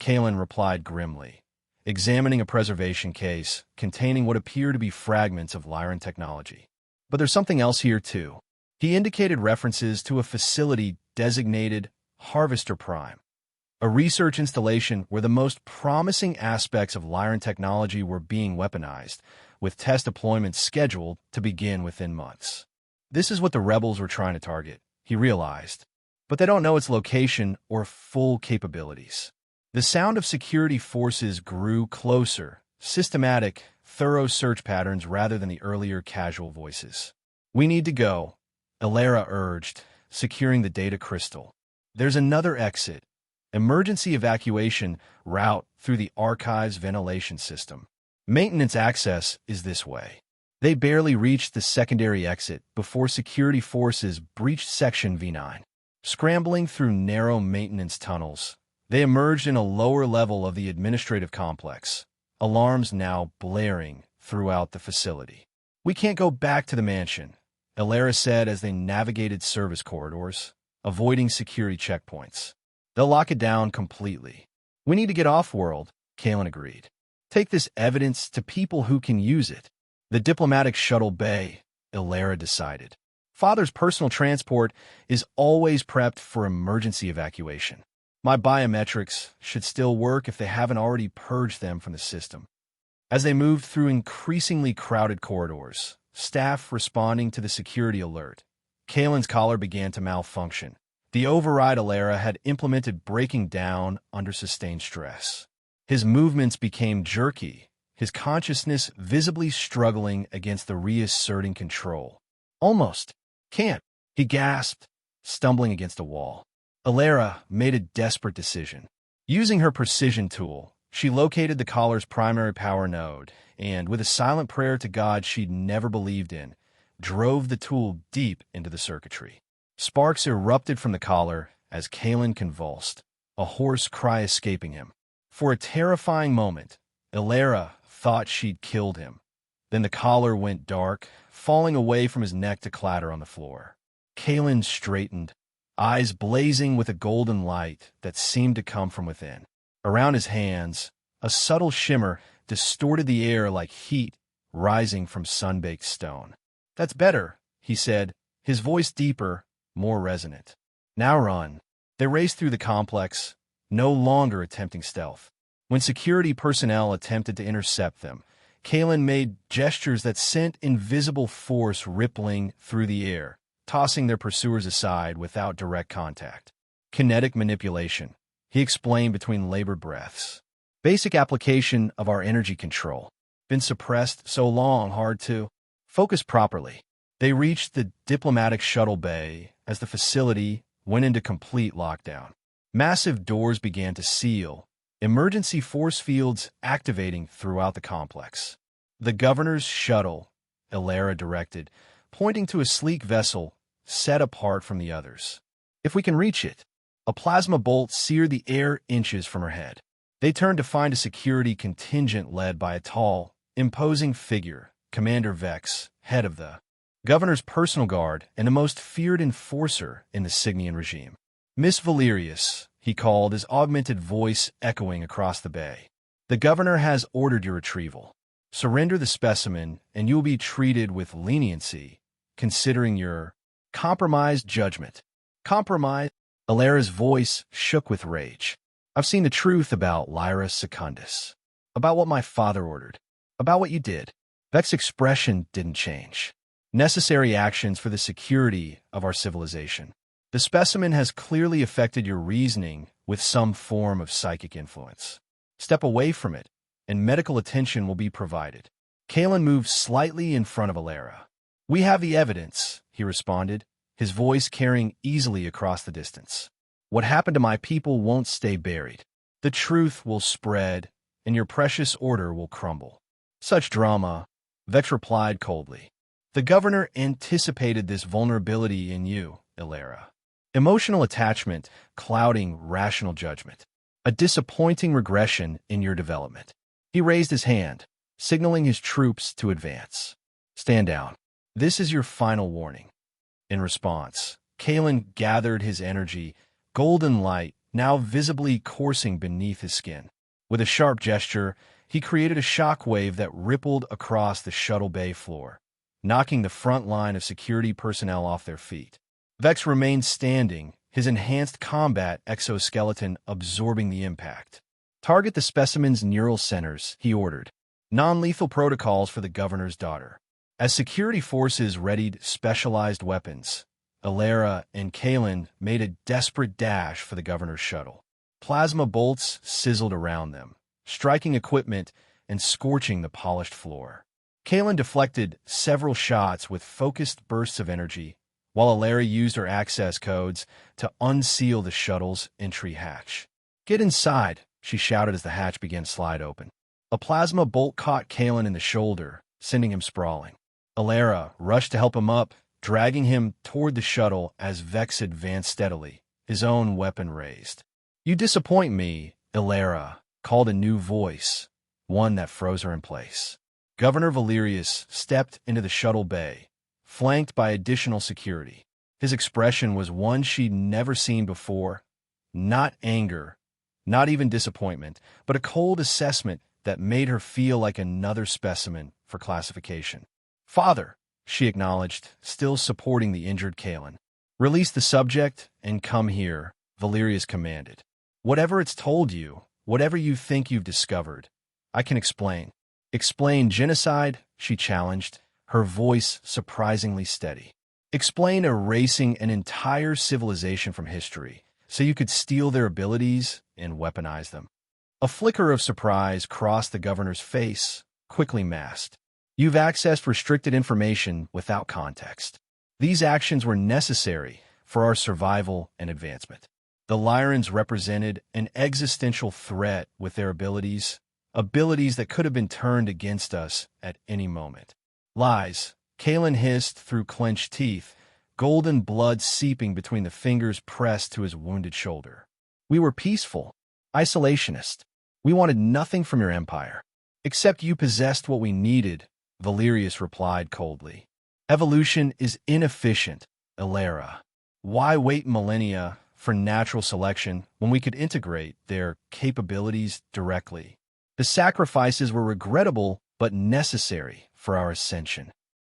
Kalen replied grimly, examining a preservation case containing what appear to be fragments of Lyran technology. But there's something else here, too. He indicated references to a facility designated Harvester Prime, a research installation where the most promising aspects of Lyran technology were being weaponized, with test deployments scheduled to begin within months. This is what the rebels were trying to target, he realized, but they don't know its location or full capabilities. The sound of security forces grew closer, systematic, thorough search patterns rather than the earlier casual voices. We need to go, Ilera urged, securing the data crystal. There's another exit. Emergency evacuation route through the archive's ventilation system. Maintenance access is this way. They barely reached the secondary exit before security forces breached Section V9. Scrambling through narrow maintenance tunnels, they emerged in a lower level of the administrative complex, alarms now blaring throughout the facility. "We can't go back to the mansion," Elara said as they navigated service corridors, avoiding security checkpoints. "They'll lock it down completely." "We need to get off-world," Kalen agreed. "Take this evidence to people who can use it." "The diplomatic shuttle bay," Elara decided. "Father's personal transport is always prepped for emergency evacuation. My biometrics should still work if they haven't already purged them from the system." As they moved through increasingly crowded corridors, staff responding to the security alert, Kalen's collar began to malfunction. The override Elara had implemented breaking down under sustained stress. His movements became jerky, his consciousness visibly struggling against the reasserting control. "Almost. Can't," he gasped, stumbling against a wall. Elara made a desperate decision. Using her precision tool, she located the collar's primary power node and, with a silent prayer to God she'd never believed in, drove the tool deep into the circuitry. Sparks erupted from the collar as Kalen convulsed, a hoarse cry escaping him. For a terrifying moment, Elara thought she'd killed him. Then the collar went dark, falling away from his neck to clatter on the floor. Kalen straightened, eyes blazing with a golden light that seemed to come from within. Around his hands, a subtle shimmer distorted the air like heat rising from sun-baked stone. "That's better," he said, his voice deeper, more resonant. "Now run." They raced through the complex, no longer attempting stealth. When security personnel attempted to intercept them, Kalen made gestures that sent invisible force rippling through the air, tossing their pursuers aside without direct contact. "Kinetic manipulation," he explained between labored breaths. "Basic application of our energy control. Been suppressed so long, hard to focus properly." They reached the diplomatic shuttle bay as the facility went into complete lockdown. Massive doors began to seal, emergency force fields activating throughout the complex. "The governor's shuttle," Elara directed, pointing to a sleek vessel set apart from the others. "If we can reach it." A plasma bolt seared the air inches from her head. They turned to find a security contingent led by a tall, imposing figure, Commander Vex, head of the governor's personal guard and the most feared enforcer in the Signian regime. "Miss Valerius," he called, his augmented voice echoing across the bay. "The governor has ordered your retrieval. Surrender the specimen, and you'll be treated with leniency, considering your compromised judgment." "Compromise?" Alara's voice shook with rage. "I've seen the truth about Lyra Secundus, about what my father ordered, about what you did." Vex's expression didn't change. "Necessary actions for the security of our civilization. The specimen has clearly affected your reasoning with some form of psychic influence. Step away from it, and medical attention will be provided." Kalen moved slightly in front of Elara. "We have the evidence," he responded, his voice carrying easily across the distance. "What happened to my people won't stay buried. The truth will spread, and your precious order will crumble." "Such drama," Vex replied coldly. "The governor anticipated this vulnerability in you, Elara. Emotional attachment clouding rational judgment. A disappointing regression in your development." He raised his hand, signaling his troops to advance. "Stand down. This is your final warning." In response, Kalen gathered his energy, golden light now visibly coursing beneath his skin. With a sharp gesture, he created a shockwave that rippled across the shuttle bay floor, knocking the front line of security personnel off their feet. Vex remained standing, his enhanced combat exoskeleton absorbing the impact. "Target the specimen's neural centers," he ordered. "Non-lethal protocols for the governor's daughter." As security forces readied specialized weapons, Elara and Kalen made a desperate dash for the governor's shuttle. Plasma bolts sizzled around them, striking equipment and scorching the polished floor. Kalen deflected several shots with focused bursts of energy, while Elara used her access codes to unseal the shuttle's entry hatch. "Get inside," she shouted as the hatch began to slide open. A plasma bolt caught Kalen in the shoulder, sending him sprawling. Alara rushed to help him up, dragging him toward the shuttle as Vex advanced steadily, his own weapon raised. "You disappoint me," Alara called a new voice, one that froze her in place. Governor Valerius stepped into the shuttle bay, flanked by additional security. His expression was one she'd never seen before, not anger, not even disappointment, but a cold assessment that made her feel like another specimen for classification. "Father," she acknowledged, still supporting the injured Kalen. "Release the subject and come here," Valerius commanded. "Whatever it's told you, whatever you think you've discovered, I can explain." "Explain genocide?" she challenged, her voice surprisingly steady. "Explain erasing an entire civilization from history so you could steal their abilities and weaponize them." A flicker of surprise crossed the governor's face, quickly masked. "You've accessed restricted information without context. These actions were necessary for our survival and advancement." The Lyrans represented an existential threat with their abilities that could have been turned against us at any moment. "Lies," Kalen hissed through clenched teeth, golden blood seeping between the fingers pressed to his wounded shoulder. "We were peaceful, isolationist. We wanted nothing from your empire. Except you possessed what we needed," Valerius replied coldly. "Evolution is inefficient, Alara. Why wait millennia for natural selection when we could integrate their capabilities directly? The sacrifices were regrettable but necessary for our ascension."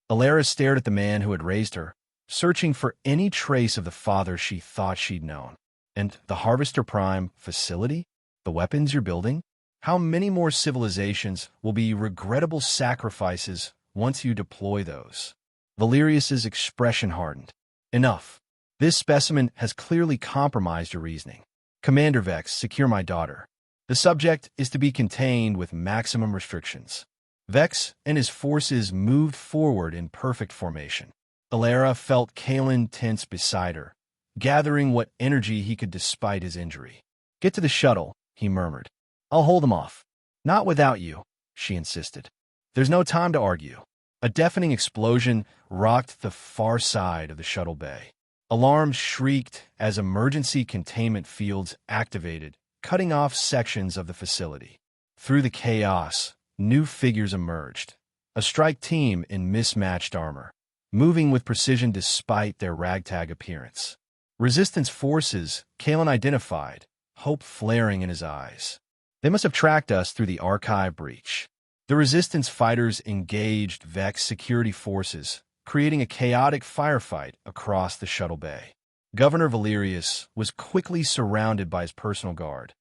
Alara stared at the man who had raised her, searching for any trace of the father she thought she'd known. "And the Harvester Prime facility? The weapons you're building? How many more civilizations will be regrettable sacrifices once you deploy those?" Valerius's expression hardened. "Enough. This specimen has clearly compromised your reasoning. Commander Vex, secure my daughter. The subject is to be contained with maximum restrictions." Vex and his forces moved forward in perfect formation. Alara felt Kalen tense beside her, gathering what energy he could despite his injury. "Get to the shuttle," he murmured. "I'll hold them off." "Not without you," she insisted. "There's no time to argue." A deafening explosion rocked the far side of the shuttle bay. Alarms shrieked as emergency containment fields activated, cutting off sections of the facility. Through the chaos, new figures emerged. A strike team in mismatched armor, moving with precision despite their ragtag appearance. Resistance forces, Kalen identified, hope flaring in his eyes. "They must have tracked us through the archive breach." The Resistance fighters engaged Vex security forces, creating a chaotic firefight across the shuttle bay. Governor Valerius was quickly surrounded by his personal guard,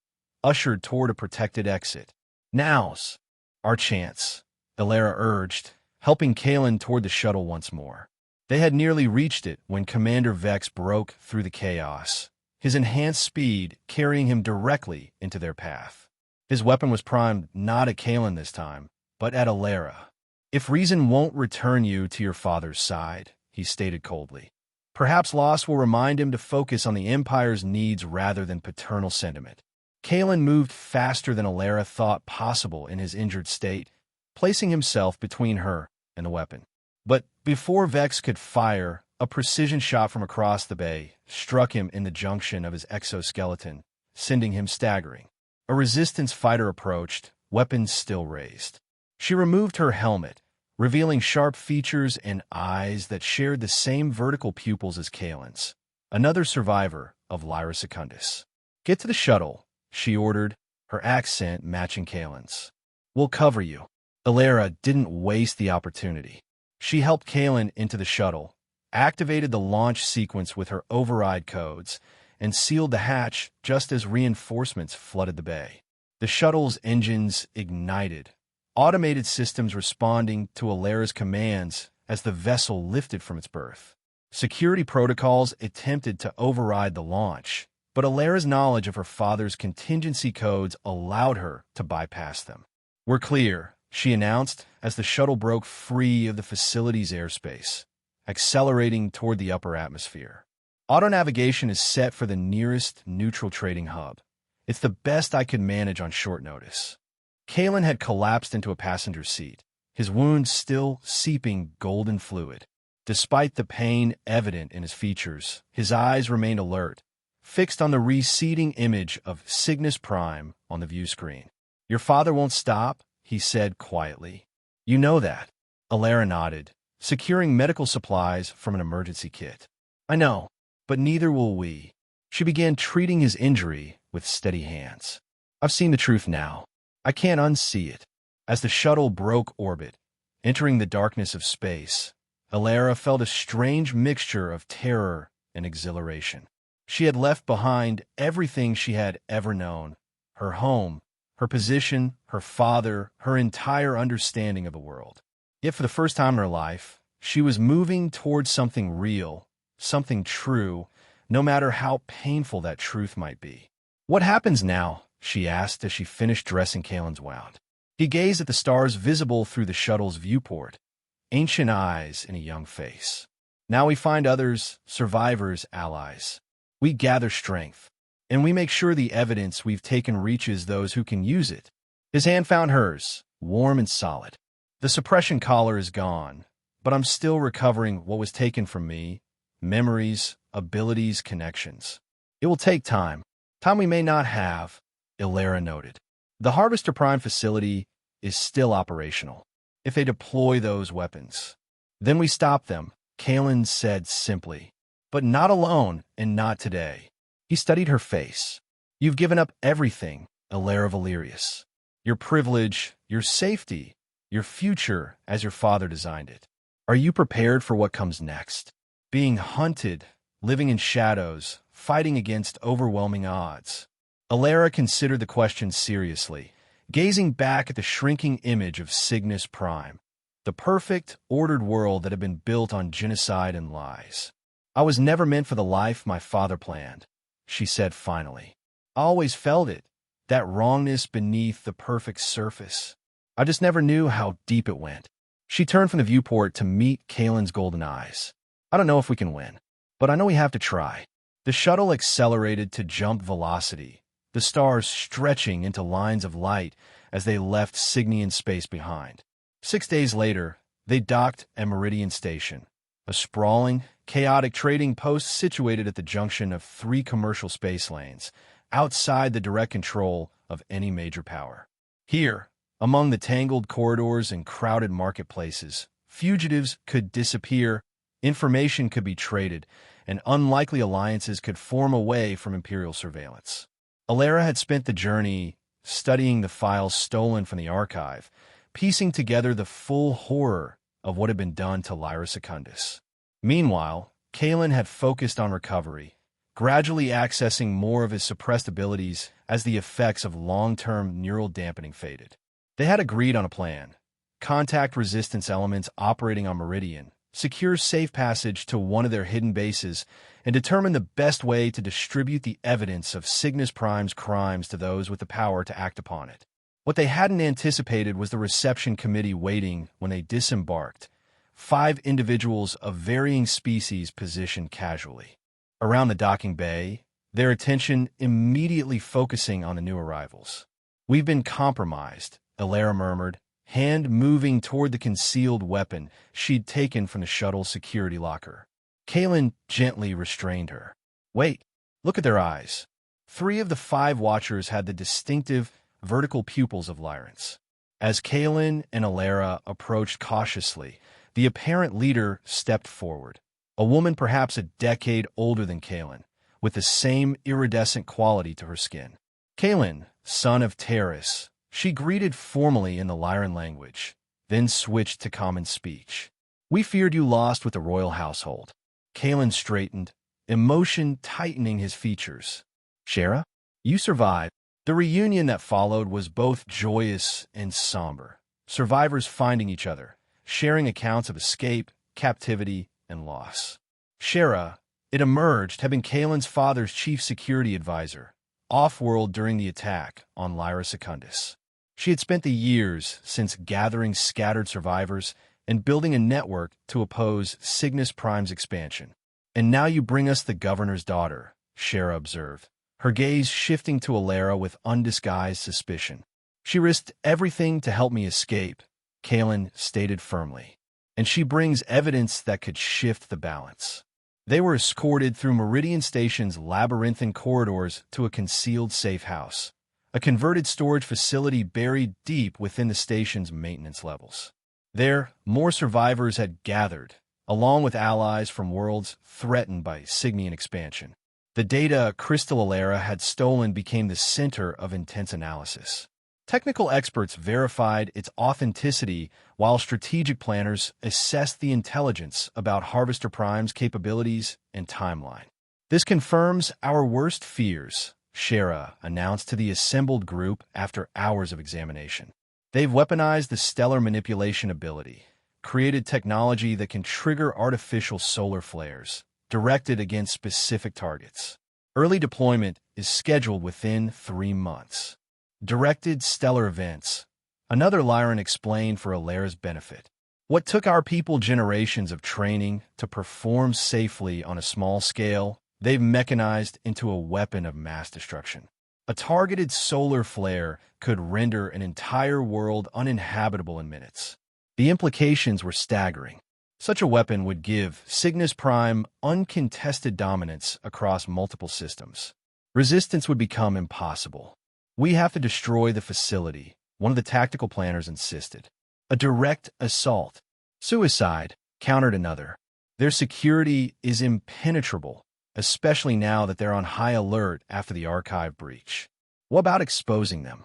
ushered toward a protected exit. "Now's our chance," Alara urged, helping Kalen toward the shuttle once more. They had nearly reached it when Commander Vex broke through the chaos, his enhanced speed carrying him directly into their path. His weapon was primed not at Kalen this time, but at Alara. "If reason won't return you to your father's side," he stated coldly, "perhaps loss will remind him to focus on the Empire's needs rather than paternal sentiment." Kalen moved faster than Alara thought possible in his injured state, placing himself between her and the weapon. But before Vex could fire, a precision shot from across the bay struck him in the junction of his exoskeleton, sending him staggering. A Resistance fighter approached, weapons still raised. She removed her helmet, revealing sharp features and eyes that shared the same vertical pupils as Kalen's, another survivor of Lyra Secundus. "Get to the shuttle," she ordered, her accent matching Kalen's. "We'll cover you." Alara didn't waste the opportunity. She helped Kalen into the shuttle, activated the launch sequence with her override codes, and sealed the hatch just as reinforcements flooded the bay. The shuttle's engines ignited, automated systems responding to Alara's commands as the vessel lifted from its berth. Security protocols attempted to override the launch, but Alara's knowledge of her father's contingency codes allowed her to bypass them. "We're clear," she announced as the shuttle broke free of the facility's airspace, accelerating toward the upper atmosphere. "Auto-navigation is set for the nearest neutral trading hub. It's the best I could manage on short notice." Kalen had collapsed into a passenger seat, his wound still seeping golden fluid. Despite the pain evident in his features, his eyes remained alert, fixed on the receding image of Cygnus Prime on the view screen. "Your father won't stop," he said quietly. "You know that." Alara nodded, securing medical supplies from an emergency kit. "I know, but neither will we." She began treating his injury with steady hands. "I've seen the truth now. I can't unsee it." As the shuttle broke orbit, entering the darkness of space, Alara felt a strange mixture of terror and exhilaration. She had left behind everything she had ever known: her home, her position, her father, her entire understanding of the world. Yet for the first time in her life, she was moving towards something real, something true, no matter how painful that truth might be. "What happens now?" she asked as she finished dressing Kalen's wound. He gazed at the stars visible through the shuttle's viewport, ancient eyes in a young face. "Now we find others, survivors, allies. We gather strength, and we make sure the evidence we've taken reaches those who can use it." His hand found hers, warm and solid. "The suppression collar is gone, but I'm still recovering what was taken from me: memories, abilities, connections. It will take time. Time we may not have," Alara noted. "The Harvester Prime facility is still operational. If they deploy those weapons, then we stop them," Kalen said simply. "But not alone, and not today." He studied her face. "You've given up everything, Alara Valerius. Your privilege, your safety, your future as your father designed it. Are you prepared for what comes next? Being hunted, living in shadows, fighting against overwhelming odds." Alara considered the question seriously, gazing back at the shrinking image of Cygnus Prime, the perfect, ordered world that had been built on genocide and lies. "I was never meant for the life my father planned," she said finally. "I always felt it, that wrongness beneath the perfect surface. I just never knew how deep it went." She turned from the viewport to meet Kalen's golden eyes. "I don't know if we can win, but I know we have to try." The shuttle accelerated to jump velocity, the stars stretching into lines of light as they left Cygnian space behind. 6 days later, they docked at Meridian Station, a sprawling, chaotic trading post situated at the junction of 3 commercial space lanes, outside the direct control of any major power. Here, among the tangled corridors and crowded marketplaces, fugitives could disappear, information could be traded, and unlikely alliances could form away from Imperial surveillance. Alara had spent the journey studying the files stolen from the archive, piecing together the full horror of what had been done to Lyra Secundus. Meanwhile, Kalen had focused on recovery, gradually accessing more of his suppressed abilities as the effects of long-term neural dampening faded. They had agreed on a plan: contact resistance elements operating on Meridian, secure safe passage to one of their hidden bases, and determine the best way to distribute the evidence of Cygnus Prime's crimes to those with the power to act upon it. What they hadn't anticipated was the reception committee waiting when they disembarked, 5 individuals of varying species positioned casually around the docking bay, their attention immediately focusing on the new arrivals. "We've been compromised," Alara murmured, hand moving toward the concealed weapon she'd taken from the shuttle's security locker. Kalen gently restrained her. "Wait, look at their eyes." 3 of the 5 watchers had the distinctive vertical pupils of Lyrans. As Kalen and Alara approached cautiously, the apparent leader stepped forward, a woman perhaps a decade older than Kalen, with the same iridescent quality to her skin. "Kalen, son of Terrace," she greeted formally in the Lyran language, then switched to common speech. "We feared you lost with the royal household." Kalen straightened, emotion tightening his features. "Shara, you survived." The reunion that followed was both joyous and somber, survivors finding each other, sharing accounts of escape, captivity, and loss. Shara, it emerged, had been Kalen's father's chief security advisor, off-world during the attack on Lyra Secundus. She had spent the years since gathering scattered survivors and building a network to oppose Cygnus Prime's expansion. "And now you bring us the governor's daughter," Shara observed, her gaze shifting to Alara with undisguised suspicion. "She risked everything to help me escape," Kalen stated firmly. And she brings evidence that could shift the balance. They were escorted through Meridian Station's labyrinthine corridors to a concealed safe house, a converted storage facility buried deep within the station's maintenance levels. There, more survivors had gathered, along with allies from worlds threatened by Sigmian expansion. The data Crystal Alera had stolen became the center of intense analysis. Technical experts verified its authenticity, while strategic planners assessed the intelligence about Harvester Prime's capabilities and timeline. This confirms our worst fears, Shara announced to the assembled group after hours of examination. They've weaponized the stellar manipulation ability, created technology that can trigger artificial solar flares, directed against specific targets. Early deployment is scheduled within 3 months. Directed stellar events. Another Lyran explained for Alera's benefit. What took our people generations of training to perform safely on a small scale, they've mechanized into a weapon of mass destruction. A targeted solar flare could render an entire world uninhabitable in minutes. The implications were staggering. Such a weapon would give Cygnus Prime uncontested dominance across multiple systems. Resistance would become impossible. We have to destroy the facility, one of the tactical planners insisted. A direct assault. Suicide, countered another. Their security is impenetrable, especially now that they're on high alert after the archive breach. What about exposing them?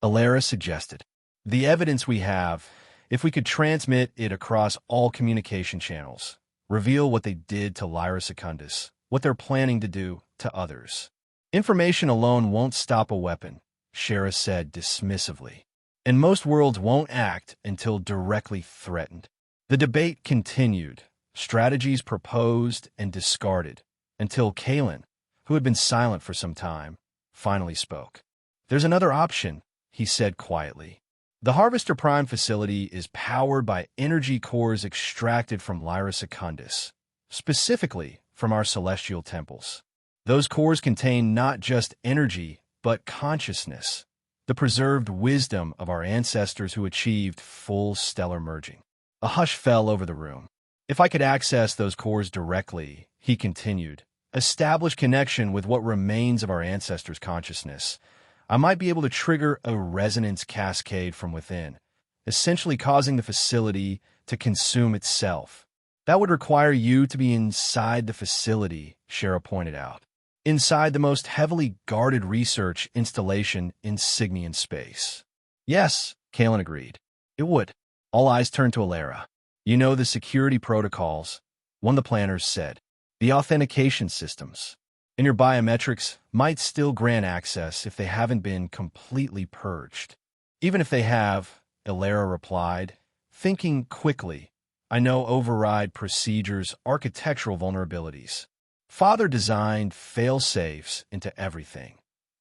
Alera suggested. The evidence we have, if we could transmit it across all communication channels, reveal what they did to Lyra Secundus, what they're planning to do to others. Information alone won't stop a weapon, Shara said dismissively. And most worlds won't act until directly threatened. The debate continued, strategies proposed and discarded, until Kalen, who had been silent for some time, finally spoke. There's another option, he said quietly. The Harvester Prime facility is powered by energy cores extracted from Lyra Secundus, specifically from our celestial temples. Those cores contain not just energy, but consciousness, the preserved wisdom of our ancestors who achieved full stellar merging. A hush fell over the room. If I could access those cores directly, he continued, establish connection with what remains of our ancestors' consciousness, I might be able to trigger a resonance cascade from within, essentially causing the facility to consume itself. That would require you to be inside the facility, Shara pointed out. Inside the most heavily guarded research installation in Sigmian space. Yes, Kalen agreed. It would. All eyes turned to Alera. You know the security protocols, one of the planners said. The authentication systems. And your biometrics might still grant access if they haven't been completely purged. Even if they have, Alera replied, thinking quickly. I know override procedures, architectural vulnerabilities. Father designed fail-safes into everything.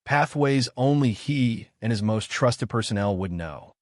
Pathways only he and his most trusted personnel would know.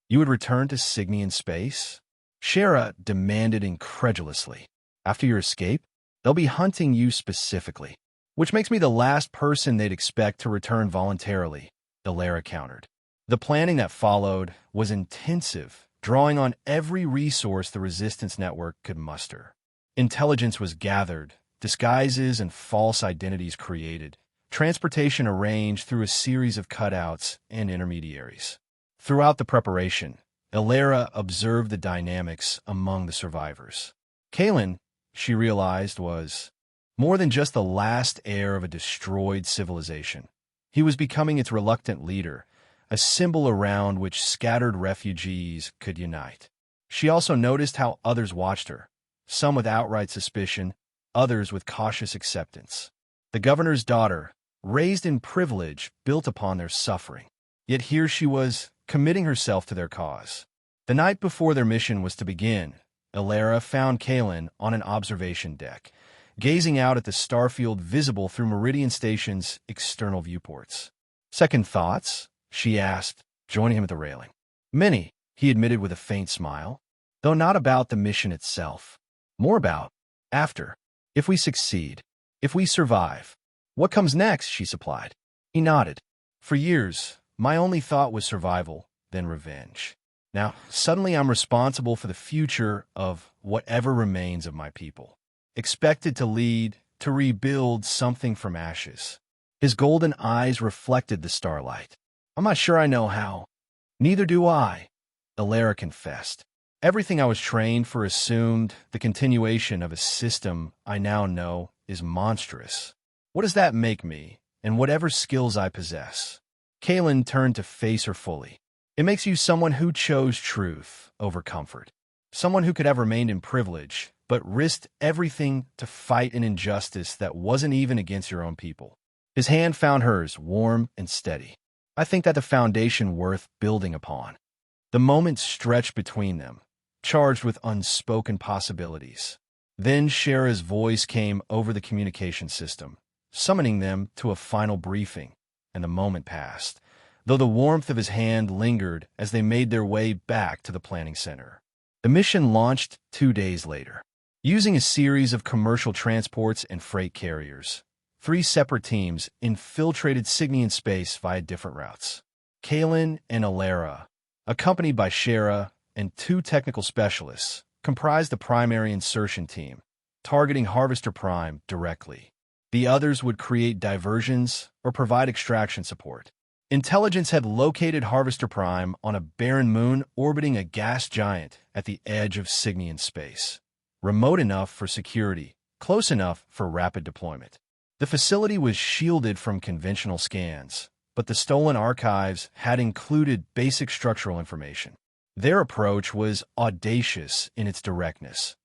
You would return to Sigmian space? Shara demanded incredulously. After your escape, they'll be hunting you specifically. Which makes me the last person they'd expect to return voluntarily, Alera countered. The planning that followed was intensive, drawing on every resource the Resistance Network could muster. Intelligence was gathered, disguises and false identities created, transportation arranged through a series of cutouts and intermediaries. Throughout the preparation, Alera observed the dynamics among the survivors. Kalen, she realized, was more than just the last heir of a destroyed civilization. He was becoming its reluctant leader, a symbol around which scattered refugees could unite. She also noticed how others watched her, some with outright suspicion, others with cautious acceptance. The governor's daughter, raised in privilege, built upon their suffering. Yet here she was, committing herself to their cause. The night before their mission was to begin, Alera found Kalen on an observation deck, gazing out at the starfield visible through Meridian Station's external viewports. Second thoughts? She asked, joining him at the railing. Many, he admitted with a faint smile, though not about the mission itself. More about after. If we succeed. If we survive. What comes next? She supplied. He nodded. For years, my only thought was survival, then revenge. Now, suddenly I'm responsible for the future of whatever remains of my people. Expected to lead, to rebuild something from ashes. His golden eyes reflected the starlight. I'm not sure I know how. Neither do I, Alara confessed. Everything I was trained for assumed the continuation of a system I now know is monstrous. What does that make me, and whatever skills I possess? Kaelin turned to face her fully. It makes you someone who chose truth over comfort. Someone who could have remained in privilege, but risked everything to fight an injustice that wasn't even against your own people. His hand found hers, warm and steady. I think that the foundation worth building upon. The moment stretched between them, charged with unspoken possibilities. Then Shara's voice came over the communication system, summoning them to a final briefing, and the moment passed, though the warmth of his hand lingered as they made their way back to the planning center. The mission launched 2 days later. Using a series of commercial transports and freight carriers, 3 separate teams infiltrated Cygnian space via different routes. Kaelin and Alara, accompanied by Shara and 2 technical specialists, comprised the primary insertion team, targeting Harvester Prime directly. The others would create diversions or provide extraction support. Intelligence had located Harvester Prime on a barren moon orbiting a gas giant at the edge of Cygnian space. Remote enough for security, close enough for rapid deployment. The facility was shielded from conventional scans, but the stolen archives had included basic structural information. Their approach was audacious in its directness,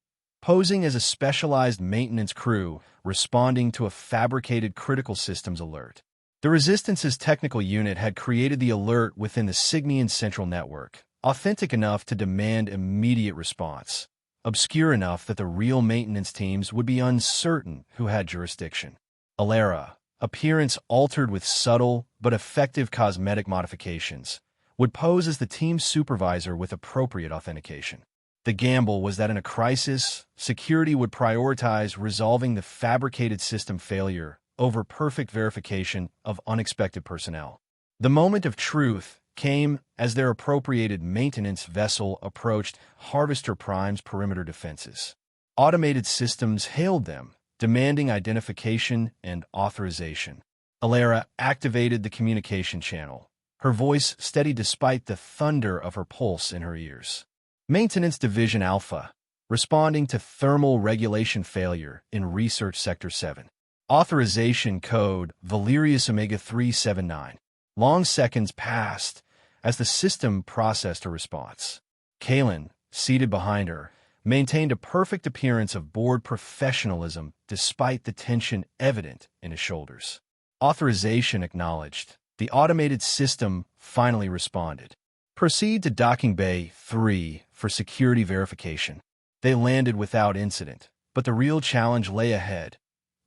posing as a specialized maintenance crew responding to a fabricated critical systems alert. The Resistance's technical unit had created the alert within the Cygnian Central Network, authentic enough to demand immediate response, obscure enough that the real maintenance teams would be uncertain who had jurisdiction. Alara, appearance altered with subtle but effective cosmetic modifications, would pose as the team's supervisor with appropriate authentication. The gamble was that in a crisis, security would prioritize resolving the fabricated system failure over perfect verification of unexpected personnel. The moment of truth came as their appropriated maintenance vessel approached Harvester Prime's perimeter defenses. Automated systems hailed them, demanding identification and authorization. Alara activated the communication channel, her voice steady despite the thunder of her pulse in her ears. Maintenance Division Alpha, responding to thermal regulation failure in Research Sector 7. Authorization code Valerius Omega 379. Long seconds passed as the system processed a response. Kaelin, seated behind her, maintained a perfect appearance of bored professionalism despite the tension evident in his shoulders. Authorization acknowledged. The automated system finally responded. Proceed to Docking Bay 3 for security verification. They landed without incident, but the real challenge lay ahead.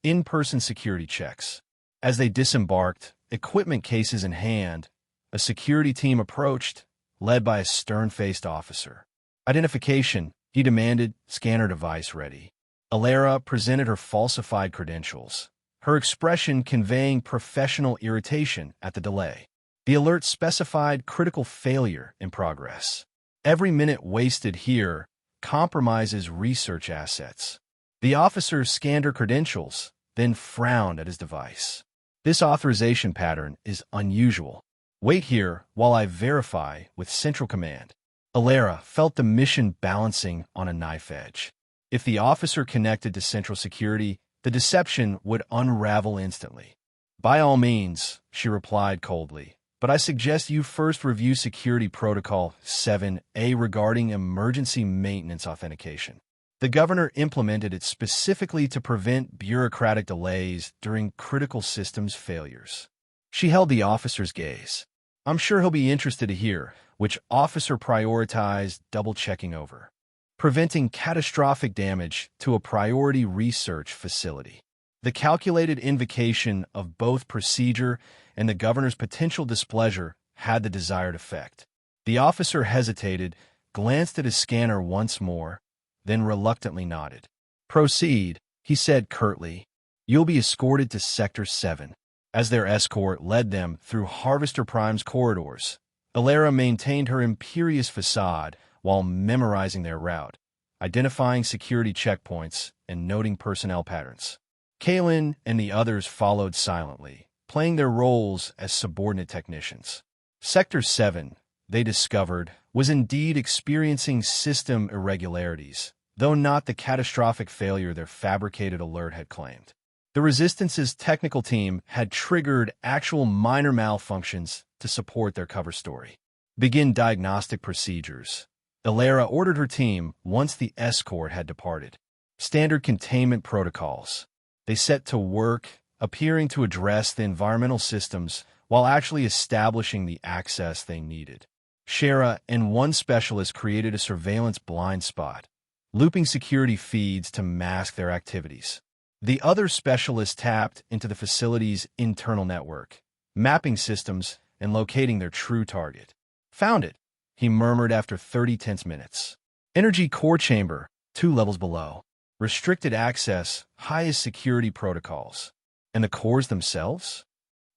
In-person security checks. As they disembarked, equipment cases in hand, a security team approached, led by a stern-faced officer. Identification, he demanded, scanner device ready. Alara presented her falsified credentials, her expression conveying professional irritation at the delay. The alert specified critical failure in progress. Every minute wasted here compromises research assets. The officer scanned her credentials, then frowned at his device. This authorization pattern is unusual. Wait here while I verify with Central Command. Alara felt the mission balancing on a knife edge. If the officer connected to Central Security, the deception would unravel instantly. By all means, she replied coldly, but I suggest you first review Security Protocol 7A regarding emergency maintenance authentication. The governor implemented it specifically to prevent bureaucratic delays during critical systems failures. She held the officer's gaze. I'm sure he'll be interested to hear which officer prioritized double-checking over, preventing catastrophic damage to a priority research facility. The calculated invocation of both procedure and the governor's potential displeasure had the desired effect. The officer hesitated, glanced at his scanner once more, then reluctantly nodded. Proceed, he said curtly. You'll be escorted to Sector 7. As their escort led them through Harvester Prime's corridors, Alara maintained her imperious facade while memorizing their route, identifying security checkpoints and noting personnel patterns. Kalen and the others followed silently, playing their roles as subordinate technicians. Sector 7, they discovered, was indeed experiencing system irregularities, though not the catastrophic failure their fabricated alert had claimed. The Resistance's technical team had triggered actual minor malfunctions to support their cover story. Begin diagnostic procedures. Alara ordered her team once the escort had departed. Standard containment protocols. They set to work, appearing to address the environmental systems while actually establishing the access they needed. Shara and one specialist created a surveillance blind spot, looping security feeds to mask their activities. The other specialist tapped into the facility's internal network, mapping systems and locating their true target. Found it, he murmured after 30 tense minutes. Energy core chamber, 2 levels below. Restricted access, highest security protocols. And the cores themselves?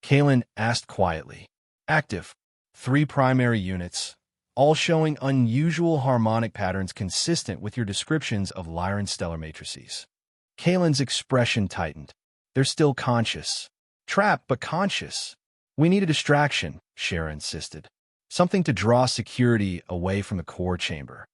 Kalen asked quietly. Active. 3 primary units, all showing unusual harmonic patterns consistent with your descriptions of Lyran stellar matrices. Kalen's expression tightened. They're still conscious. Trapped, but conscious. We need a distraction, Shara insisted. Something to draw security away from the core chamber.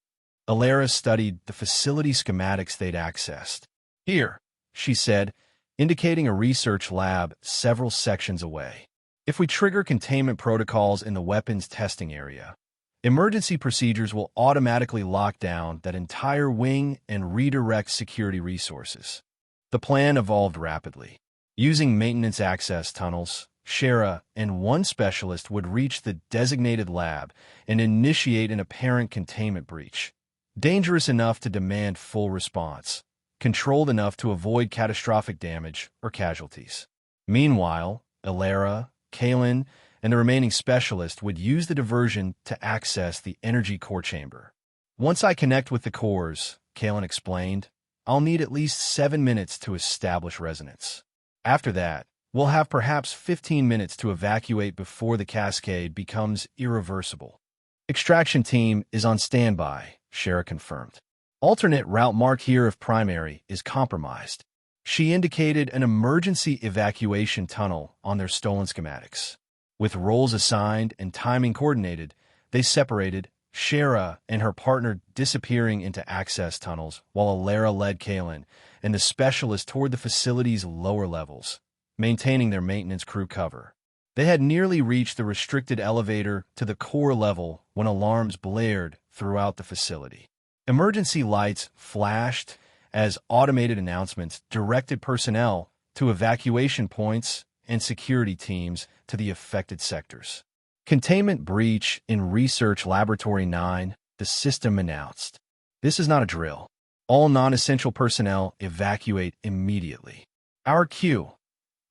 Alara studied the facility schematics they'd accessed. Here, she said, indicating a research lab several sections away. If we trigger containment protocols in the weapons testing area, emergency procedures will automatically lock down that entire wing and redirect security resources. The plan evolved rapidly. Using maintenance access tunnels, Shara and one specialist would reach the designated lab and initiate an apparent containment breach. Dangerous enough to demand full response, controlled enough to avoid catastrophic damage or casualties. Meanwhile, Alara, Kalen, and the remaining specialist would use the diversion to access the energy core chamber. Once I connect with the cores, Kalen explained, I'll need at least 7 minutes to establish resonance. After that, we'll have perhaps 15 minutes to evacuate before the cascade becomes irreversible. Extraction team is on standby, Shara confirmed. Alternate route mark here if primary is compromised. She indicated an emergency evacuation tunnel on their stolen schematics. With roles assigned and timing coordinated, they separated, Shara and her partner disappearing into access tunnels while Alara led Kalen and the specialist toward the facility's lower levels, maintaining their maintenance crew cover. They had nearly reached the restricted elevator to the core level when alarms blared throughout the facility. Emergency lights flashed as automated announcements directed personnel to evacuation points and security teams to the affected sectors. Containment breach in Research Laboratory 9, the system announced. This is not a drill. All non-essential personnel evacuate immediately. Our cue,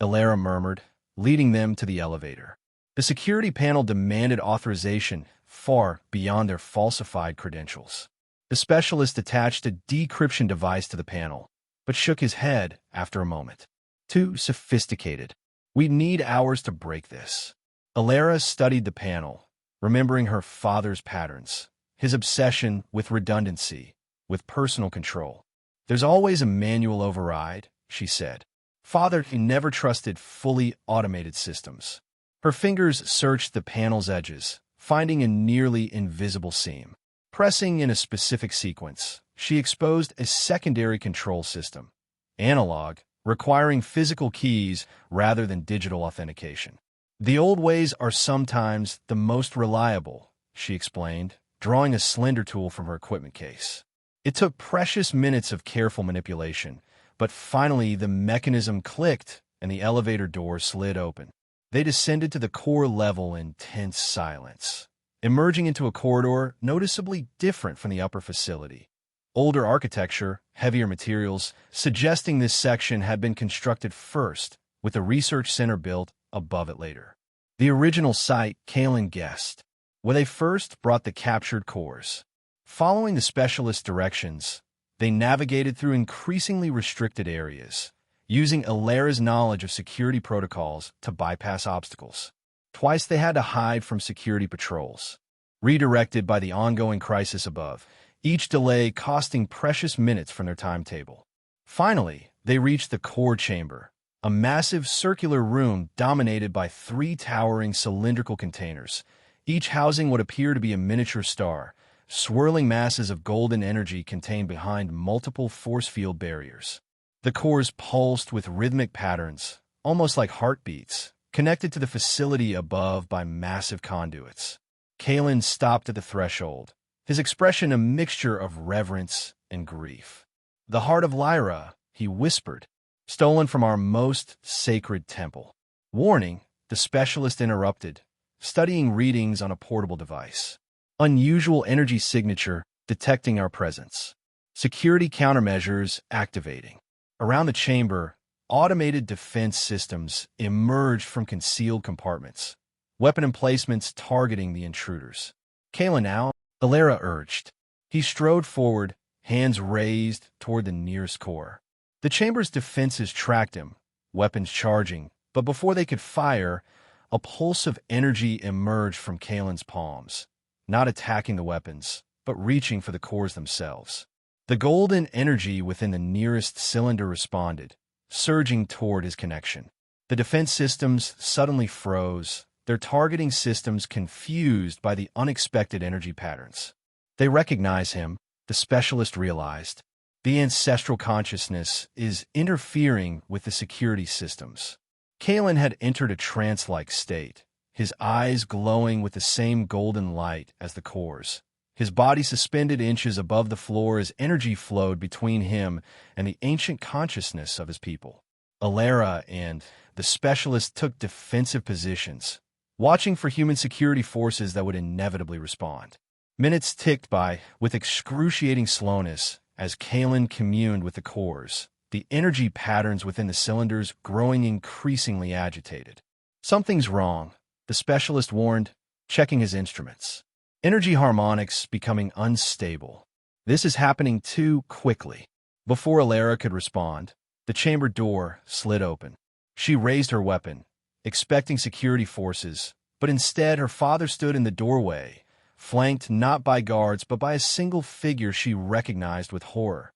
Alara murmured, leading them to the elevator. The security panel demanded authorization far beyond their falsified credentials. The specialist attached a decryption device to the panel, but shook his head after a moment. Too sophisticated. We'd need hours to break this. Alara studied the panel, remembering her father's patterns, his obsession with redundancy, with personal control. There's always a manual override, she said. Father never trusted fully automated systems. Her fingers searched the panel's edges, finding a nearly invisible seam. Pressing in a specific sequence, she exposed a secondary control system, analog, requiring physical keys rather than digital authentication. The old ways are sometimes the most reliable, she explained, drawing a slender tool from her equipment case. It took precious minutes of careful manipulation, but finally the mechanism clicked and the elevator door slid open. They descended to the core level in tense silence, emerging into a corridor noticeably different from the upper facility. Older architecture, heavier materials, suggesting this section had been constructed first, with the research center built above it later. The original site, Kalen guessed, where they first brought the captured cores. Following the specialist directions, they navigated through increasingly restricted areas, using Alara's knowledge of security protocols to bypass obstacles. Twice they had to hide from security patrols, redirected by the ongoing crisis above, each delay costing precious minutes from their timetable. Finally, they reached the core chamber, a massive circular room dominated by 3 towering cylindrical containers, each housing what appeared to be a miniature star, swirling masses of golden energy contained behind multiple force field barriers. The cores pulsed with rhythmic patterns, almost like heartbeats, connected to the facility above by massive conduits. Kalen stopped at the threshold, his expression a mixture of reverence and grief. "The heart of Lyra," he whispered, "stolen from our most sacred temple." Warning, the specialist interrupted, studying readings on a portable device. "Unusual energy signature detecting our presence. Security countermeasures activating." Around the chamber, automated defense systems emerged from concealed compartments, weapon emplacements targeting the intruders. "Kayla now," Alara urged. He strode forward, hands raised toward the nearest core. The chamber's defenses tracked him, weapons charging, but before they could fire, a pulse of energy emerged from Kalen's palms, not attacking the weapons, but reaching for the cores themselves. The golden energy within the nearest cylinder responded, surging toward his connection. The defense systems suddenly froze, their targeting systems confused by the unexpected energy patterns. They recognize him, the specialist realized. The ancestral consciousness is interfering with the security systems. Kalen had entered a trance-like state, his eyes glowing with the same golden light as the cores. His body suspended inches above the floor as energy flowed between him and the ancient consciousness of his people. Alara and the specialist took defensive positions, watching for human security forces that would inevitably respond. Minutes ticked by with excruciating slowness as Kalen communed with the cores, the energy patterns within the cylinders growing increasingly agitated. "Something's wrong," the specialist warned, checking his instruments. Energy harmonics becoming unstable. "This is happening too quickly." Before Alara could respond, the chamber door slid open. She raised her weapon, expecting security forces, but instead her father stood in the doorway, flanked not by guards but by a single figure she recognized with horror.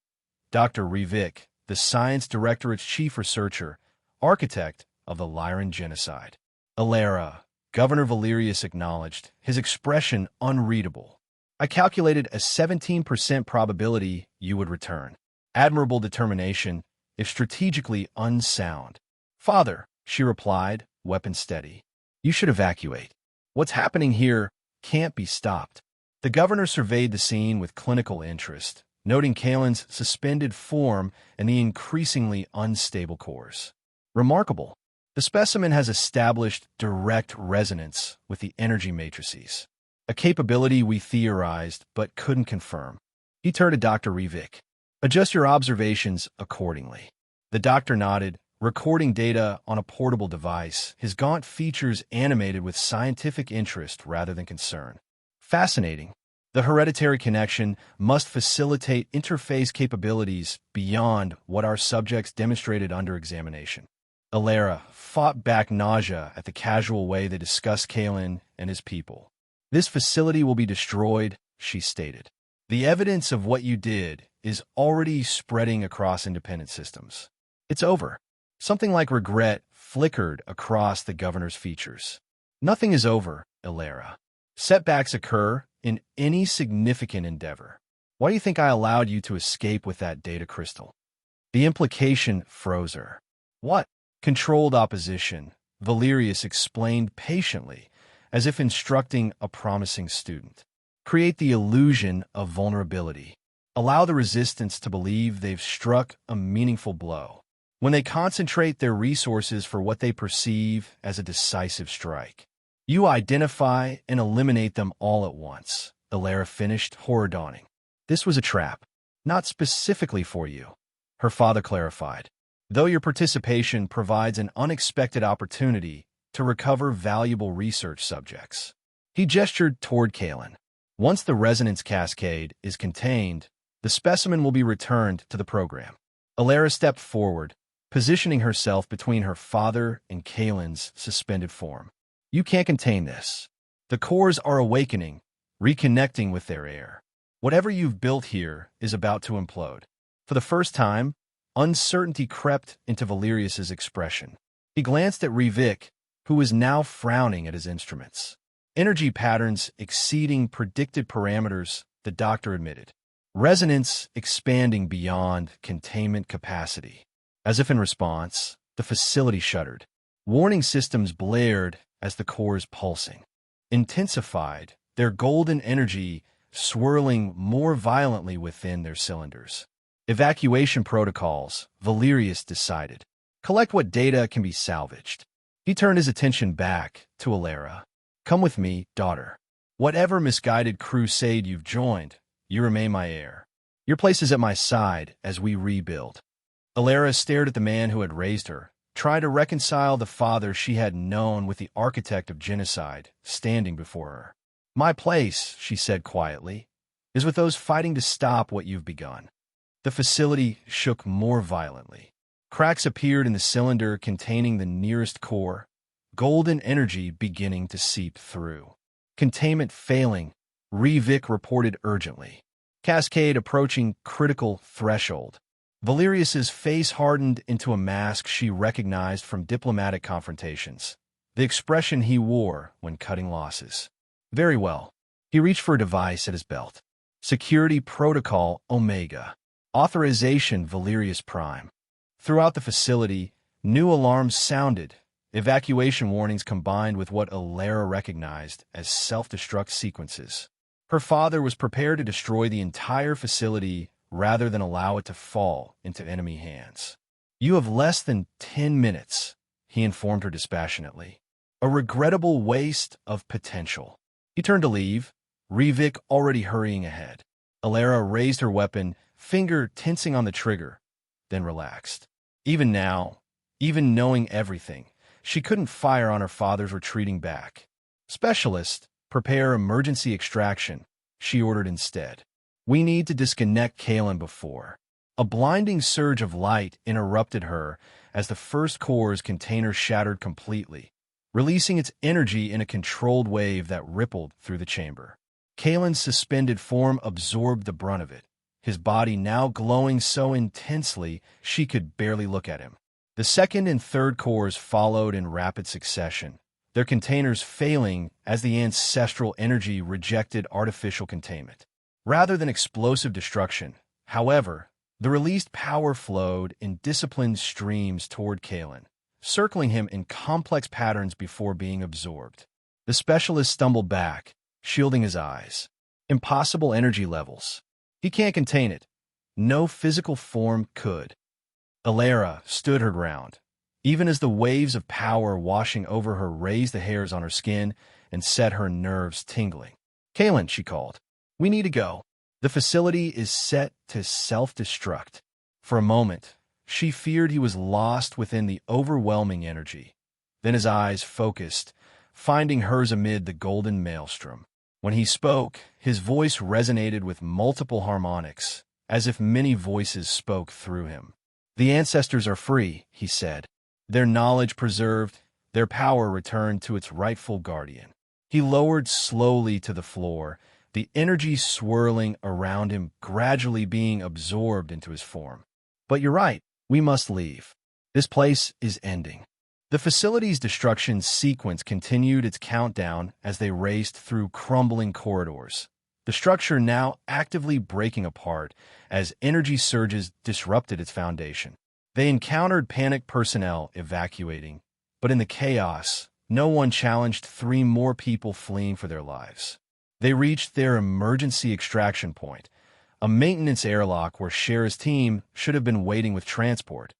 Dr. Rivik, the Science Directorate's chief researcher, architect of the Lyran genocide. "Alara," Governor Valerius acknowledged, his expression unreadable. "I calculated a 17% probability you would return. Admirable determination, if strategically unsound." "Father," she replied, weapon steady, "you should evacuate. What's happening here can't be stopped." The governor surveyed the scene with clinical interest, noting Kalen's suspended form and the increasingly unstable cores. "Remarkable. The specimen has established direct resonance with the energy matrices, a capability we theorized but couldn't confirm." He turned to Dr. Rivik. "Adjust your observations accordingly." The doctor nodded, recording data on a portable device, his gaunt features animated with scientific interest rather than concern. "Fascinating. The hereditary connection must facilitate interface capabilities beyond what our subjects demonstrated under examination." Alara fought back nausea at the casual way they discussed Kalen and his people. "This facility will be destroyed," she stated. "The evidence of what you did is already spreading across independent systems. It's over." Something like regret flickered across the governor's features. "Nothing is over, Alara. Setbacks occur in any significant endeavor. Why do you think I allowed you to escape with that data crystal?" The implication froze her. "What?" "Controlled opposition," Valerius explained patiently, as if instructing a promising student. "Create the illusion of vulnerability. Allow the resistance to believe they've struck a meaningful blow. When they concentrate their resources for what they perceive as a decisive strike, you identify and eliminate them all at once." Alara finished, horror dawning. "This was a trap, not specifically for you," her father clarified, "though your participation provides an unexpected opportunity to recover valuable research subjects." He gestured toward Kalen. "Once the resonance cascade is contained, the specimen will be returned to the program." Alara stepped forward, positioning herself between her father and Kalen's suspended form. You can't contain this. The cores are awakening, reconnecting with their air. Whatever you've built here is about to implode. For the first time, uncertainty crept into Valerius's expression. He glanced at Rivik, who was now frowning at his instruments. Energy patterns exceeding predicted parameters, the doctor admitted. Resonance expanding beyond containment capacity. As if in response, the facility shuddered. Warning systems blared as the cores pulsing. Intensified, their golden energy swirling more violently within their cylinders. Evacuation protocols, Valerius decided. Collect what data can be salvaged. He turned his attention back to Alara. Come with me, daughter. Whatever misguided crusade you've joined, you remain my heir. Your place is at my side as we rebuild. Alara stared at the man who had raised her, trying to reconcile the father she had known with the architect of genocide standing before her. My place, she said quietly, is with those fighting to stop what you've begun. The facility shook more violently. Cracks appeared in the cylinder containing the nearest core, golden energy beginning to seep through. Containment failing, Rivik reported urgently. Cascade approaching critical threshold. Valerius's face hardened into a mask she recognized from diplomatic confrontations, the expression he wore when cutting losses. Very well. He reached for a device at his belt. Security Protocol Omega. Authorization Valerius Prime. Throughout the facility, new alarms sounded, evacuation warnings combined with what Alara recognized as self-destruct sequences. Her father was prepared to destroy the entire facility rather than allow it to fall into enemy hands. You have less than 10 minutes, he informed her dispassionately. A regrettable waste of potential. He turned to leave, Rivik already hurrying ahead. Alara raised her weapon, finger tensing on the trigger, then relaxed. Even now, even knowing everything, she couldn't fire on her father's retreating back. Specialist, prepare emergency extraction, she ordered instead. We need to disconnect Kalen before. A blinding surge of light interrupted her as the first core's container shattered completely, releasing its energy in a controlled wave that rippled through the chamber. Kalen's suspended form absorbed the brunt of it, his body now glowing so intensely she could barely look at him. The second and third cores followed in rapid succession, their containers failing as the ancestral energy rejected artificial containment. Rather than explosive destruction, however, the released power flowed in disciplined streams toward Kalen, circling him in complex patterns before being absorbed. The specialist stumbled back, shielding his eyes. Impossible energy levels. He can't contain it. No physical form could. Alara stood her ground, even as the waves of power washing over her raised the hairs on her skin and set her nerves tingling. Kalen, she called. We need to go. The facility is set to self-destruct. For a moment, she feared he was lost within the overwhelming energy. Then his eyes focused, finding hers amid the golden maelstrom. When he spoke, his voice resonated with multiple harmonics, as if many voices spoke through him. The ancestors are free, he said. Their knowledge preserved, their power returned to its rightful guardian. He lowered slowly to the floor, the energy swirling around him gradually being absorbed into his form. But you're right, we must leave. This place is ending. The facility's destruction sequence continued its countdown as they raced through crumbling corridors, the structure now actively breaking apart as energy surges disrupted its foundation. They encountered panicked personnel evacuating, but in the chaos, no one challenged 3 more people fleeing for their lives. They reached their emergency extraction point, a maintenance airlock where Cher's team should have been waiting with transport,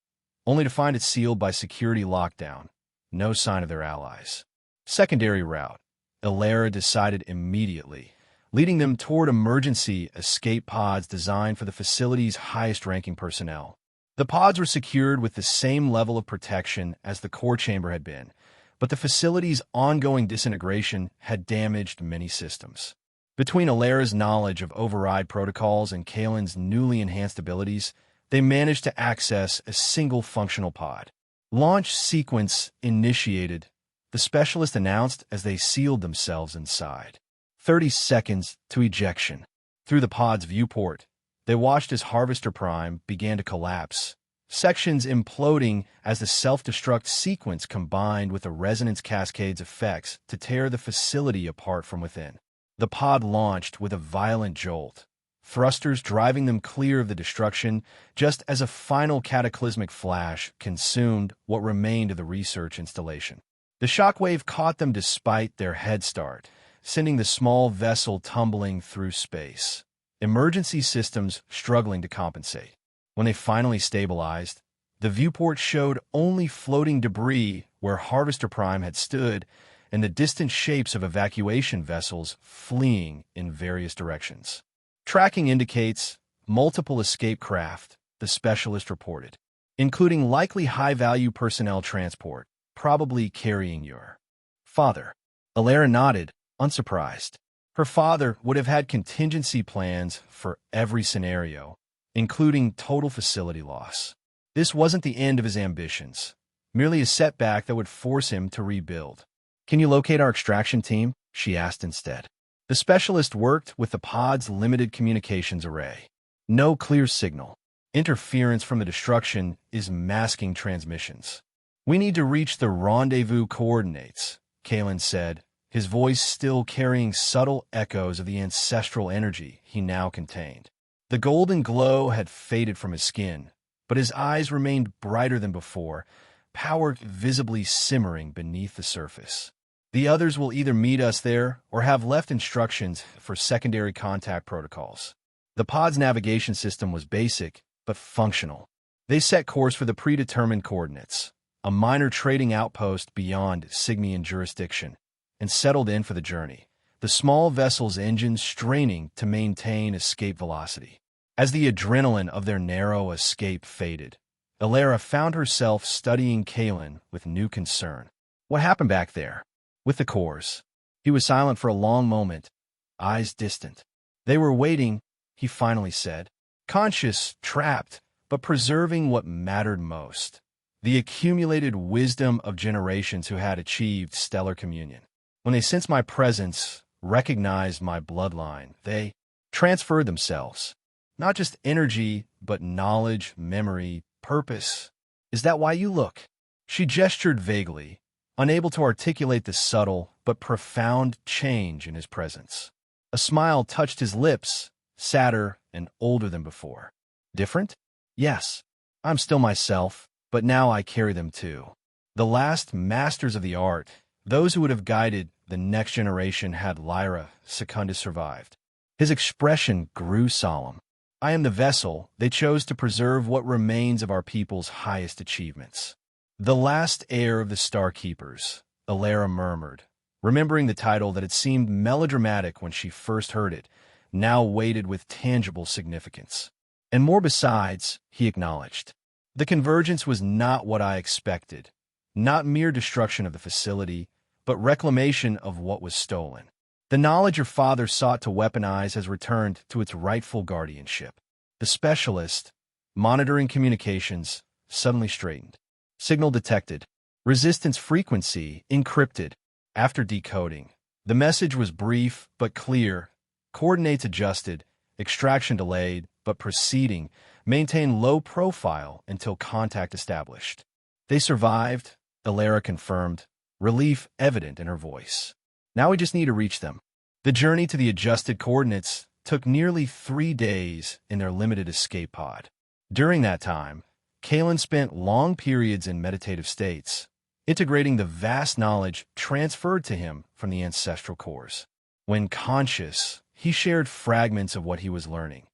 only to find it sealed by security lockdown. No sign of their allies. Secondary route. Alara decided immediately, leading them toward emergency escape pods designed for the facility's highest-ranking personnel. The pods were secured with the same level of protection as the core chamber had been, but the facility's ongoing disintegration had damaged many systems. Between Alara's knowledge of override protocols and Kalen's newly enhanced abilities, they managed to access a single functional pod. Launch sequence initiated, the specialist announced as they sealed themselves inside. 30 seconds to ejection. Through the pod's viewport, they watched as Harvester Prime began to collapse, sections imploding as the self-destruct sequence combined with the resonance cascades effects to tear the facility apart from within. The pod launched with a violent jolt, thrusters driving them clear of the destruction just as a final cataclysmic flash consumed what remained of the research installation. The shockwave caught them despite their head start, sending the small vessel tumbling through space, emergency systems struggling to compensate. When they finally stabilized, the viewport showed only floating debris where Harvester Prime had stood and the distant shapes of evacuation vessels fleeing in various directions. Tracking indicates multiple escape craft, the specialist reported, including likely high-value personnel transport, probably carrying your father. Alara nodded, unsurprised. Her father would have had contingency plans for every scenario, including total facility loss. This wasn't the end of his ambitions, merely a setback that would force him to rebuild. "Can you locate our extraction team?" she asked instead. The specialist worked with the pod's limited communications array. No clear signal. Interference from the destruction is masking transmissions. "We need to reach the rendezvous coordinates," Kalen said, his voice still carrying subtle echoes of the ancestral energy he now contained. The golden glow had faded from his skin, but his eyes remained brighter than before, power visibly simmering beneath the surface. "The others will either meet us there or have left instructions for secondary contact protocols." The pod's navigation system was basic, but functional. They set course for the predetermined coordinates, a minor trading outpost beyond Sigmian jurisdiction, and settled in for the journey, the small vessel's engines straining to maintain escape velocity. As the adrenaline of their narrow escape faded, Alara found herself studying Kalen with new concern. What happened back there? With the cores. He was silent for a long moment, eyes distant. "They were waiting," he finally said, conscious, trapped, but preserving what mattered most, the accumulated wisdom of generations who had achieved stellar communion. "When they sensed my presence, recognized my bloodline, they transferred themselves. Not just energy, but knowledge, memory, purpose. Is that why you look?" She gestured vaguely, unable to articulate the subtle but profound change in his presence. A smile touched his lips, sadder and older than before. "Different? Yes. I'm still myself, but now I carry them too. The last masters of the art, those who would have guided the next generation had Lyra Secundus survived." His expression grew solemn. "I am the vessel they chose to preserve what remains of our people's highest achievements." "The last heir of the Starkeepers," Alara murmured, remembering the title that had seemed melodramatic when she first heard it, now weighted with tangible significance. "And more besides," he acknowledged. "The convergence was not what I expected, not mere destruction of the facility, but reclamation of what was stolen. The knowledge your father sought to weaponize has returned to its rightful guardianship." The specialist, monitoring communications, suddenly straightened. Signal detected. Resistance frequency encrypted. After decoding, the message was brief but clear. Coordinates adjusted, extraction delayed, but proceeding. Maintain low profile until contact established. "They survived," Alara confirmed, relief evident in her voice. "Now we just need to reach them." The journey to the adjusted coordinates took nearly 3 days in their limited escape pod. During that time, Kalen spent long periods in meditative states, integrating the vast knowledge transferred to him from the ancestral cores. When conscious, he shared fragments of what he was learning.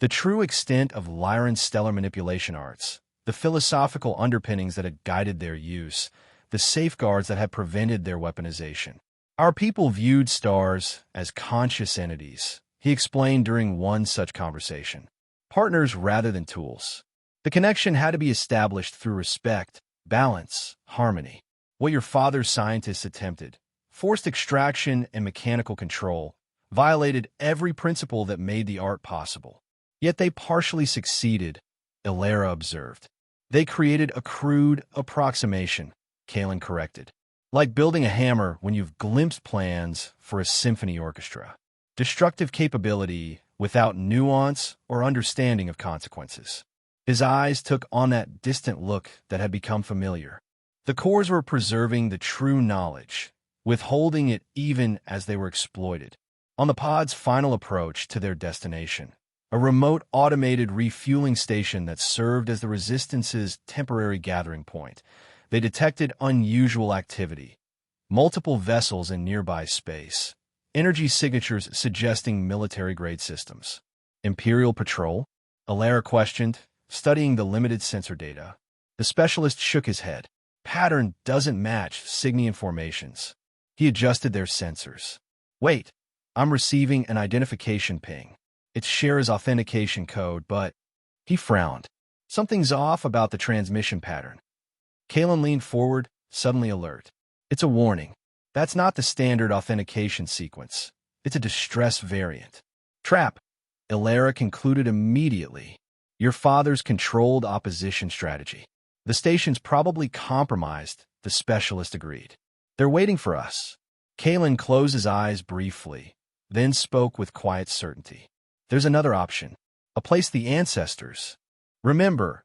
The true extent of Lyran's stellar manipulation arts, the philosophical underpinnings that had guided their use, the safeguards that had prevented their weaponization. "Our people viewed stars as conscious entities," he explained during one such conversation. "Partners rather than tools. The connection had to be established through respect, balance, harmony. What your father's scientists attempted, forced extraction and mechanical control, violated every principle that made the art possible. Yet they partially succeeded," Alara observed. "They created a crude approximation," Kalen corrected. Like building a hammer when you've glimpsed plans for a symphony orchestra. Destructive capability without nuance or understanding of consequences. His eyes took on that distant look that had become familiar. The cores were preserving the true knowledge, withholding it even as they were exploited. On the pod's final approach to their destination, a remote automated refueling station that served as the Resistance's temporary gathering point, they detected unusual activity. Multiple vessels in nearby space. Energy signatures suggesting military-grade systems. Imperial patrol? Alara questioned, studying the limited sensor data. The specialist shook his head. Pattern doesn't match Cygnian formations. He adjusted their sensors. Wait, I'm receiving an identification ping. It's Shera's authentication code, but... He frowned. Something's off about the transmission pattern. Kalen leaned forward, suddenly alert. It's a warning. That's not the standard authentication sequence. It's a distress variant. Trap, Alara concluded immediately. Your father's controlled opposition strategy. The station's probably compromised, the specialist agreed. They're waiting for us. Kalen closed his eyes briefly, then spoke with quiet certainty. There's another option. A place the ancestors. Remember,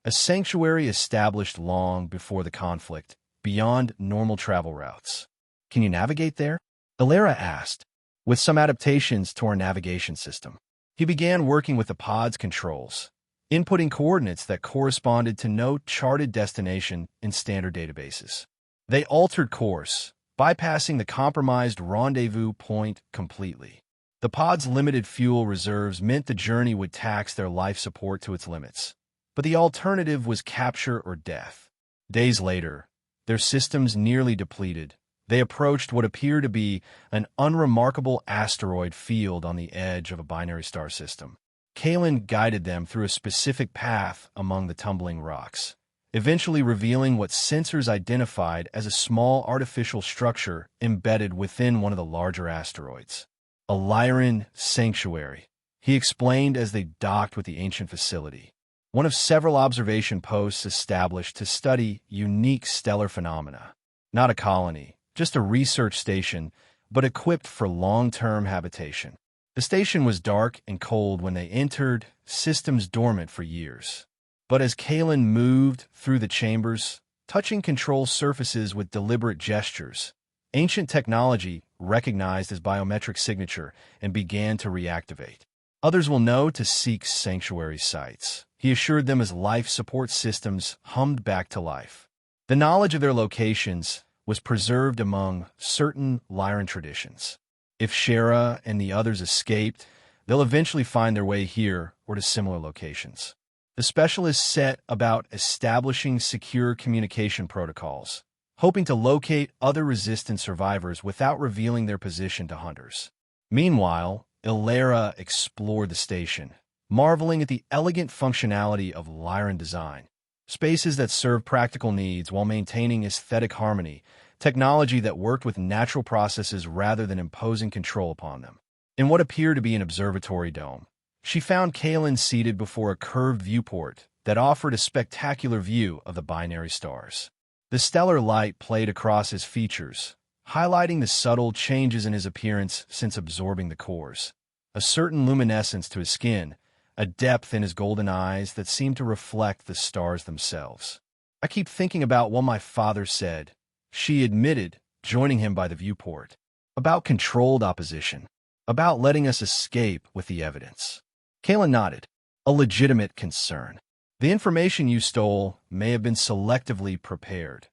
a sanctuary established long before the conflict, beyond normal travel routes. Can you navigate there? Alara asked, with some adaptations to our navigation system. He began working with the pod's controls, inputting coordinates that corresponded to no charted destination in standard databases. They altered course, bypassing the compromised rendezvous point completely. The pod's limited fuel reserves meant the journey would tax their life support to its limits. But the alternative was capture or death. Days later, their systems nearly depleted, they approached what appeared to be an unremarkable asteroid field on the edge of a binary star system. Kalen guided them through a specific path among the tumbling rocks, eventually revealing what sensors identified as a small artificial structure embedded within one of the larger asteroids. A Lyran sanctuary, he explained as they docked with the ancient facility. One of several observation posts established to study unique stellar phenomena. Not a colony, just a research station, but equipped for long-term habitation. The station was dark and cold when they entered, systems dormant for years. But as Kalen moved through the chambers, touching control surfaces with deliberate gestures, ancient technology recognized his biometric signature and began to reactivate. Others will know to seek sanctuary sites, he assured them as life support systems hummed back to life. The knowledge of their locations was preserved among certain Lyran traditions. If Shera and the others escaped, they'll eventually find their way here or to similar locations. The specialists set about establishing secure communication protocols, hoping to locate other resistant survivors without revealing their position to hunters. Meanwhile, Alara explored the station, marveling at the elegant functionality of Lyran design. Spaces that served practical needs while maintaining aesthetic harmony, technology that worked with natural processes rather than imposing control upon them. In what appeared to be an observatory dome, she found Kalen seated before a curved viewport that offered a spectacular view of the binary stars. The stellar light played across his features, highlighting the subtle changes in his appearance since absorbing the cores. A certain luminescence to his skin, a depth in his golden eyes that seemed to reflect the stars themselves. I keep thinking about what my father said, she admitted, joining him by the viewport. About controlled opposition. About letting us escape with the evidence. Kalen nodded. A legitimate concern. The information you stole may have been selectively prepared,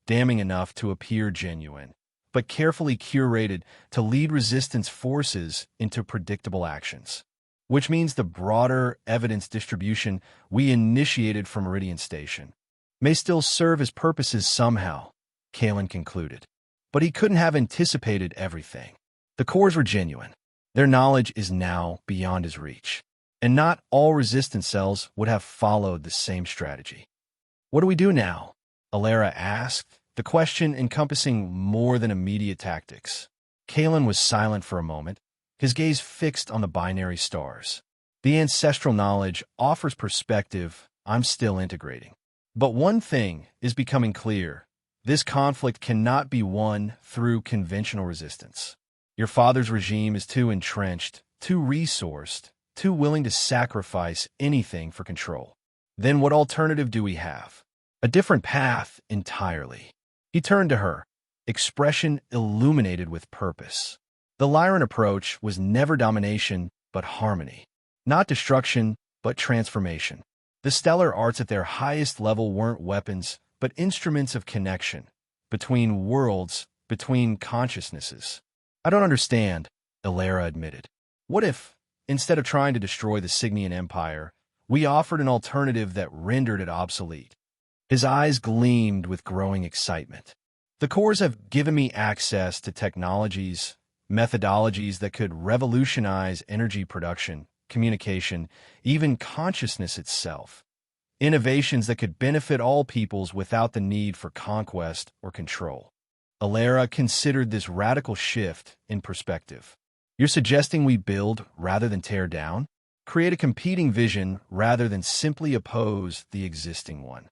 damning enough to appear genuine, but carefully curated to lead resistance forces into predictable actions. Which means the broader evidence distribution we initiated from Meridian Station may still serve his purposes somehow, Kalen concluded. But he couldn't have anticipated everything. The cores were genuine. Their knowledge is now beyond his reach. And not all resistance cells would have followed the same strategy. What do we do now? Alara asked, the question encompassing more than immediate tactics. Kalen was silent for a moment, his gaze fixed on the binary stars. The ancestral knowledge offers perspective I'm still integrating. But one thing is becoming clear. This conflict cannot be won through conventional resistance. Your father's regime is too entrenched, too resourced, too willing to sacrifice anything for control. Then what alternative do we have? A different path entirely. He turned to her, expression illuminated with purpose. The Lyran approach was never domination, but harmony. Not destruction, but transformation. The stellar arts at their highest level weren't weapons, but instruments of connection. Between worlds, between consciousnesses. I don't understand, Ilera admitted. What if, instead of trying to destroy the Signian Empire, we offered an alternative that rendered it obsolete? His eyes gleamed with growing excitement. The cores have given me access to technologies, methodologies that could revolutionize energy production, communication, even consciousness itself. Innovations that could benefit all peoples without the need for conquest or control. Ilera considered this radical shift in perspective. You're suggesting we build rather than tear down? Create a competing vision rather than simply oppose the existing one.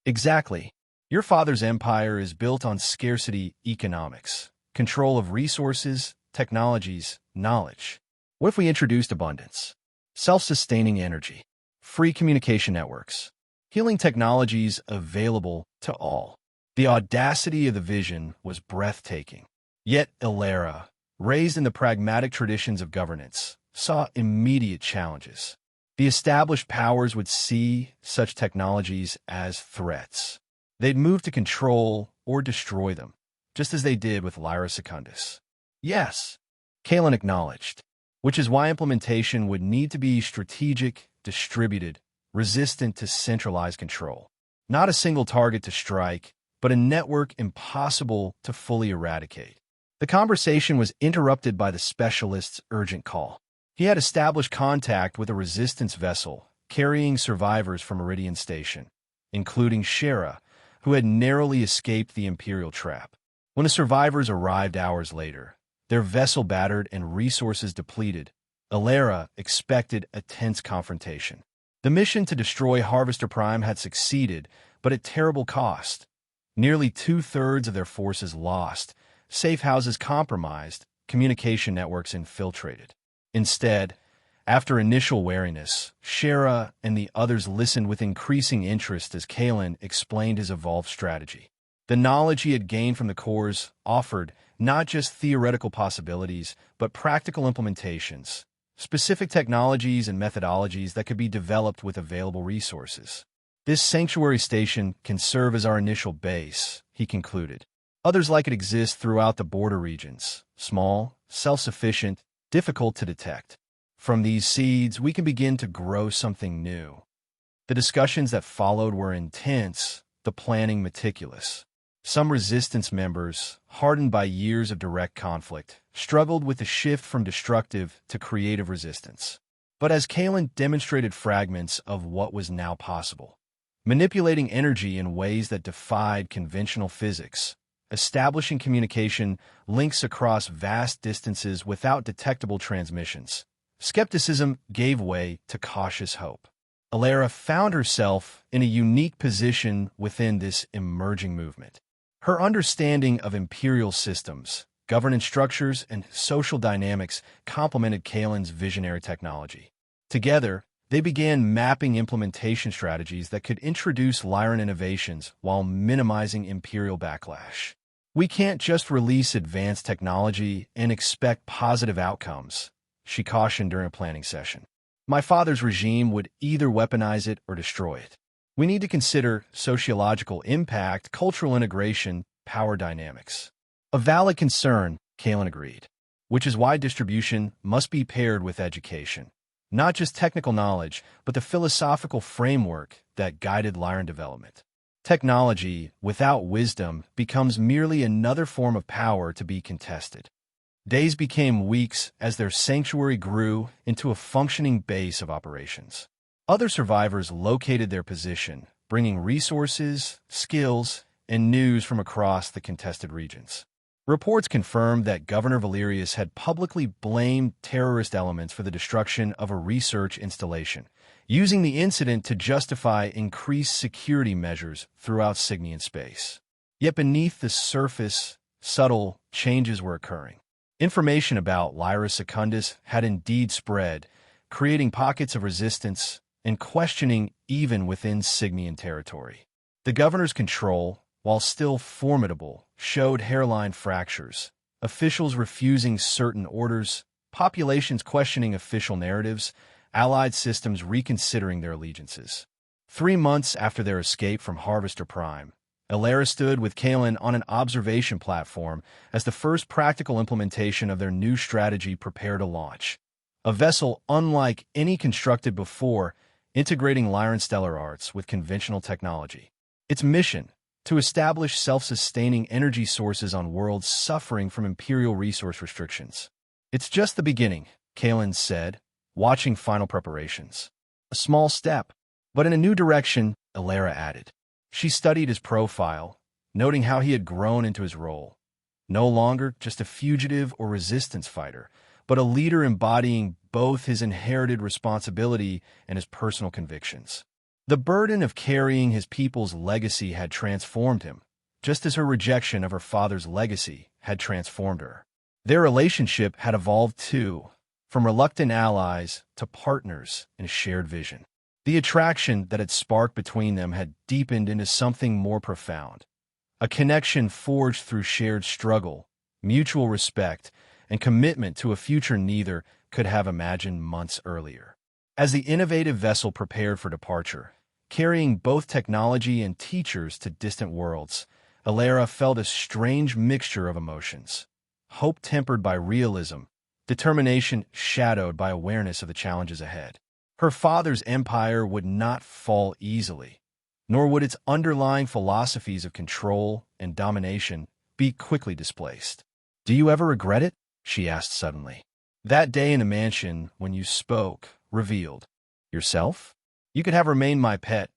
Exactly. Your father's empire is built on scarcity economics, control of resources, technologies, knowledge. What if we introduced abundance? Self-sustaining energy, free communication networks, healing technologies available to all. The audacity of the vision was breathtaking. Yet Ilera, raised in the pragmatic traditions of governance, saw immediate challenges. The established powers would see such technologies as threats. They'd move to control or destroy them, just as they did with Lyra Secundus. Yes, Kalen acknowledged, which is why implementation would need to be strategic, distributed, resistant to centralized control. Not a single target to strike, but a network impossible to fully eradicate. The conversation was interrupted by the specialist's urgent call. He had established contact with a resistance vessel carrying survivors from Meridian Station, including Shara, who had narrowly escaped the Imperial trap. When the survivors arrived hours later, their vessel battered and resources depleted, Ilera expected a tense confrontation. The mission to destroy Harvester Prime had succeeded, but at terrible cost. Nearly two-thirds of their forces lost, safe houses compromised, communication networks infiltrated. Instead, after initial wariness, Shara and the others listened with increasing interest as Kalen explained his evolved strategy. The knowledge he had gained from the cores offered not just theoretical possibilities, but practical implementations, specific technologies and methodologies that could be developed with available resources. This sanctuary station can serve as our initial base, he concluded. Others like it exist throughout the border regions, small, self-sufficient, difficult to detect. From these seeds, we can begin to grow something new. The discussions that followed were intense, the planning meticulous. Some resistance members, hardened by years of direct conflict, struggled with the shift from destructive to creative resistance. But as Kalen demonstrated fragments of what was now possible, manipulating energy in ways that defied conventional physics, establishing communication links across vast distances without detectable transmissions, skepticism gave way to cautious hope. Ilera found herself in a unique position within this emerging movement. Her understanding of imperial systems, governance structures, and social dynamics complemented Kalen's visionary technology. Together, they began mapping implementation strategies that could introduce Lyran innovations while minimizing imperial backlash. We can't just release advanced technology and expect positive outcomes, she cautioned during a planning session. My father's regime would either weaponize it or destroy it. We need to consider sociological impact, cultural integration, power dynamics. A valid concern, Kalen agreed, which is why distribution must be paired with education. Not just technical knowledge, but the philosophical framework that guided Lyran development. Technology, without wisdom, becomes merely another form of power to be contested. Days became weeks as their sanctuary grew into a functioning base of operations. Other survivors located their position, bringing resources, skills, and news from across the contested regions. Reports confirmed that Governor Valerius had publicly blamed terrorist elements for the destruction of a research installation, using the incident to justify increased security measures throughout Signian space. Yet beneath the surface, subtle changes were occurring. Information about Lyra Secundus had indeed spread, creating pockets of resistance and questioning even within Sigmian territory. The governor's control, while still formidable, showed hairline fractures, officials refusing certain orders, populations questioning official narratives, allied systems reconsidering their allegiances. 3 months after their escape from Harvester Prime, Elara stood with Kalen on an observation platform as the first practical implementation of their new strategy prepared to launch. A vessel unlike any constructed before, integrating Lyran stellar arts with conventional technology. Its mission, to establish self-sustaining energy sources on worlds suffering from Imperial resource restrictions. It's just the beginning, Kalen said, watching final preparations. A small step, but in a new direction, Elara added. She studied his profile, noting how he had grown into his role. No longer just a fugitive or resistance fighter, but a leader embodying both his inherited responsibility and his personal convictions. The burden of carrying his people's legacy had transformed him, just as her rejection of her father's legacy had transformed her. Their relationship had evolved too, from reluctant allies to partners in a shared vision. The attraction that had sparked between them had deepened into something more profound, a connection forged through shared struggle, mutual respect, and commitment to a future neither could have imagined months earlier. As the innovative vessel prepared for departure, carrying both technology and teachers to distant worlds, Elara felt a strange mixture of emotions, hope tempered by realism, determination shadowed by awareness of the challenges ahead. Her father's empire would not fall easily, nor would its underlying philosophies of control and domination be quickly displaced. "Do you ever regret it?" she asked suddenly. "That day in the mansion when you spoke, revealed yourself? You could have remained my pet,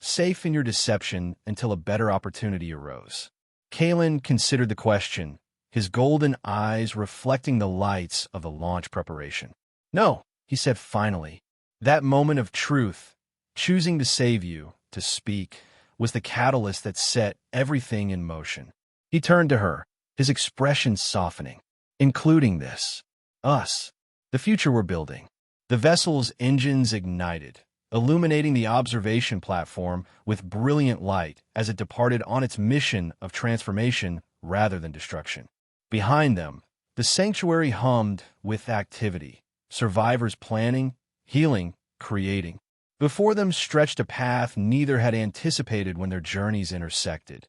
safe in your deception until a better opportunity arose." Kalen considered the question, his golden eyes reflecting the lights of the launch preparation. "No," he said finally. That moment of truth, choosing to save you, to speak, was the catalyst that set everything in motion. He turned to her, his expression softening. "Including this. Us. The future we're building." The vessel's engines ignited, illuminating the observation platform with brilliant light as it departed on its mission of transformation rather than destruction. Behind them, the sanctuary hummed with activity, survivors planning, healing, creating. Before them stretched a path neither had anticipated when their journeys intersected.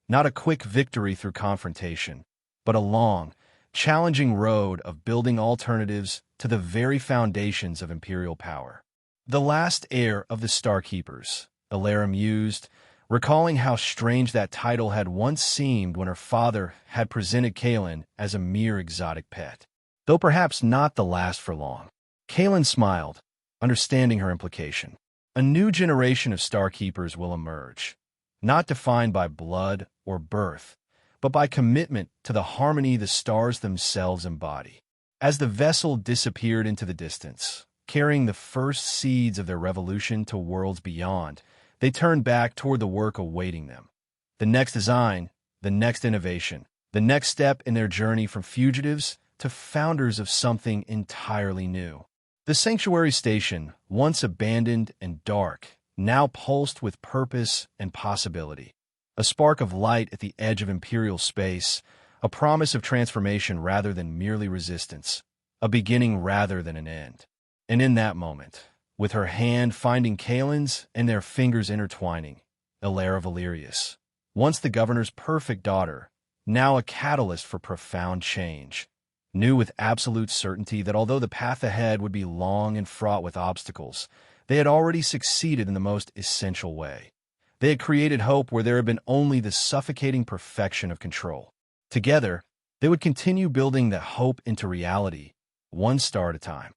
Not a quick victory through confrontation, but a long, challenging road of building alternatives to the very foundations of Imperial power. "The last heir of the Starkeepers," Elara mused, recalling how strange that title had once seemed when her father had presented Kalen as a mere exotic pet. Though perhaps not the last for long. Kalen smiled, understanding her implication. A new generation of Starkeepers will emerge, not defined by blood or birth, but by commitment to the harmony the stars themselves embody. As the vessel disappeared into the distance, carrying the first seeds of their revolution to worlds beyond, they turned back toward the work awaiting them. The next design, the next innovation, the next step in their journey from fugitives to founders of something entirely new. The sanctuary station, once abandoned and dark, now pulsed with purpose and possibility. A spark of light at the edge of Imperial space, a promise of transformation rather than merely resistance, a beginning rather than an end. And in that moment, with her hand finding Kalen's and their fingers intertwining, Elara Valerius, once the governor's perfect daughter, now a catalyst for profound change, knew with absolute certainty that although the path ahead would be long and fraught with obstacles, they had already succeeded in the most essential way. They had created hope where there had been only the suffocating perfection of control. Together, they would continue building that hope into reality, one star at a time.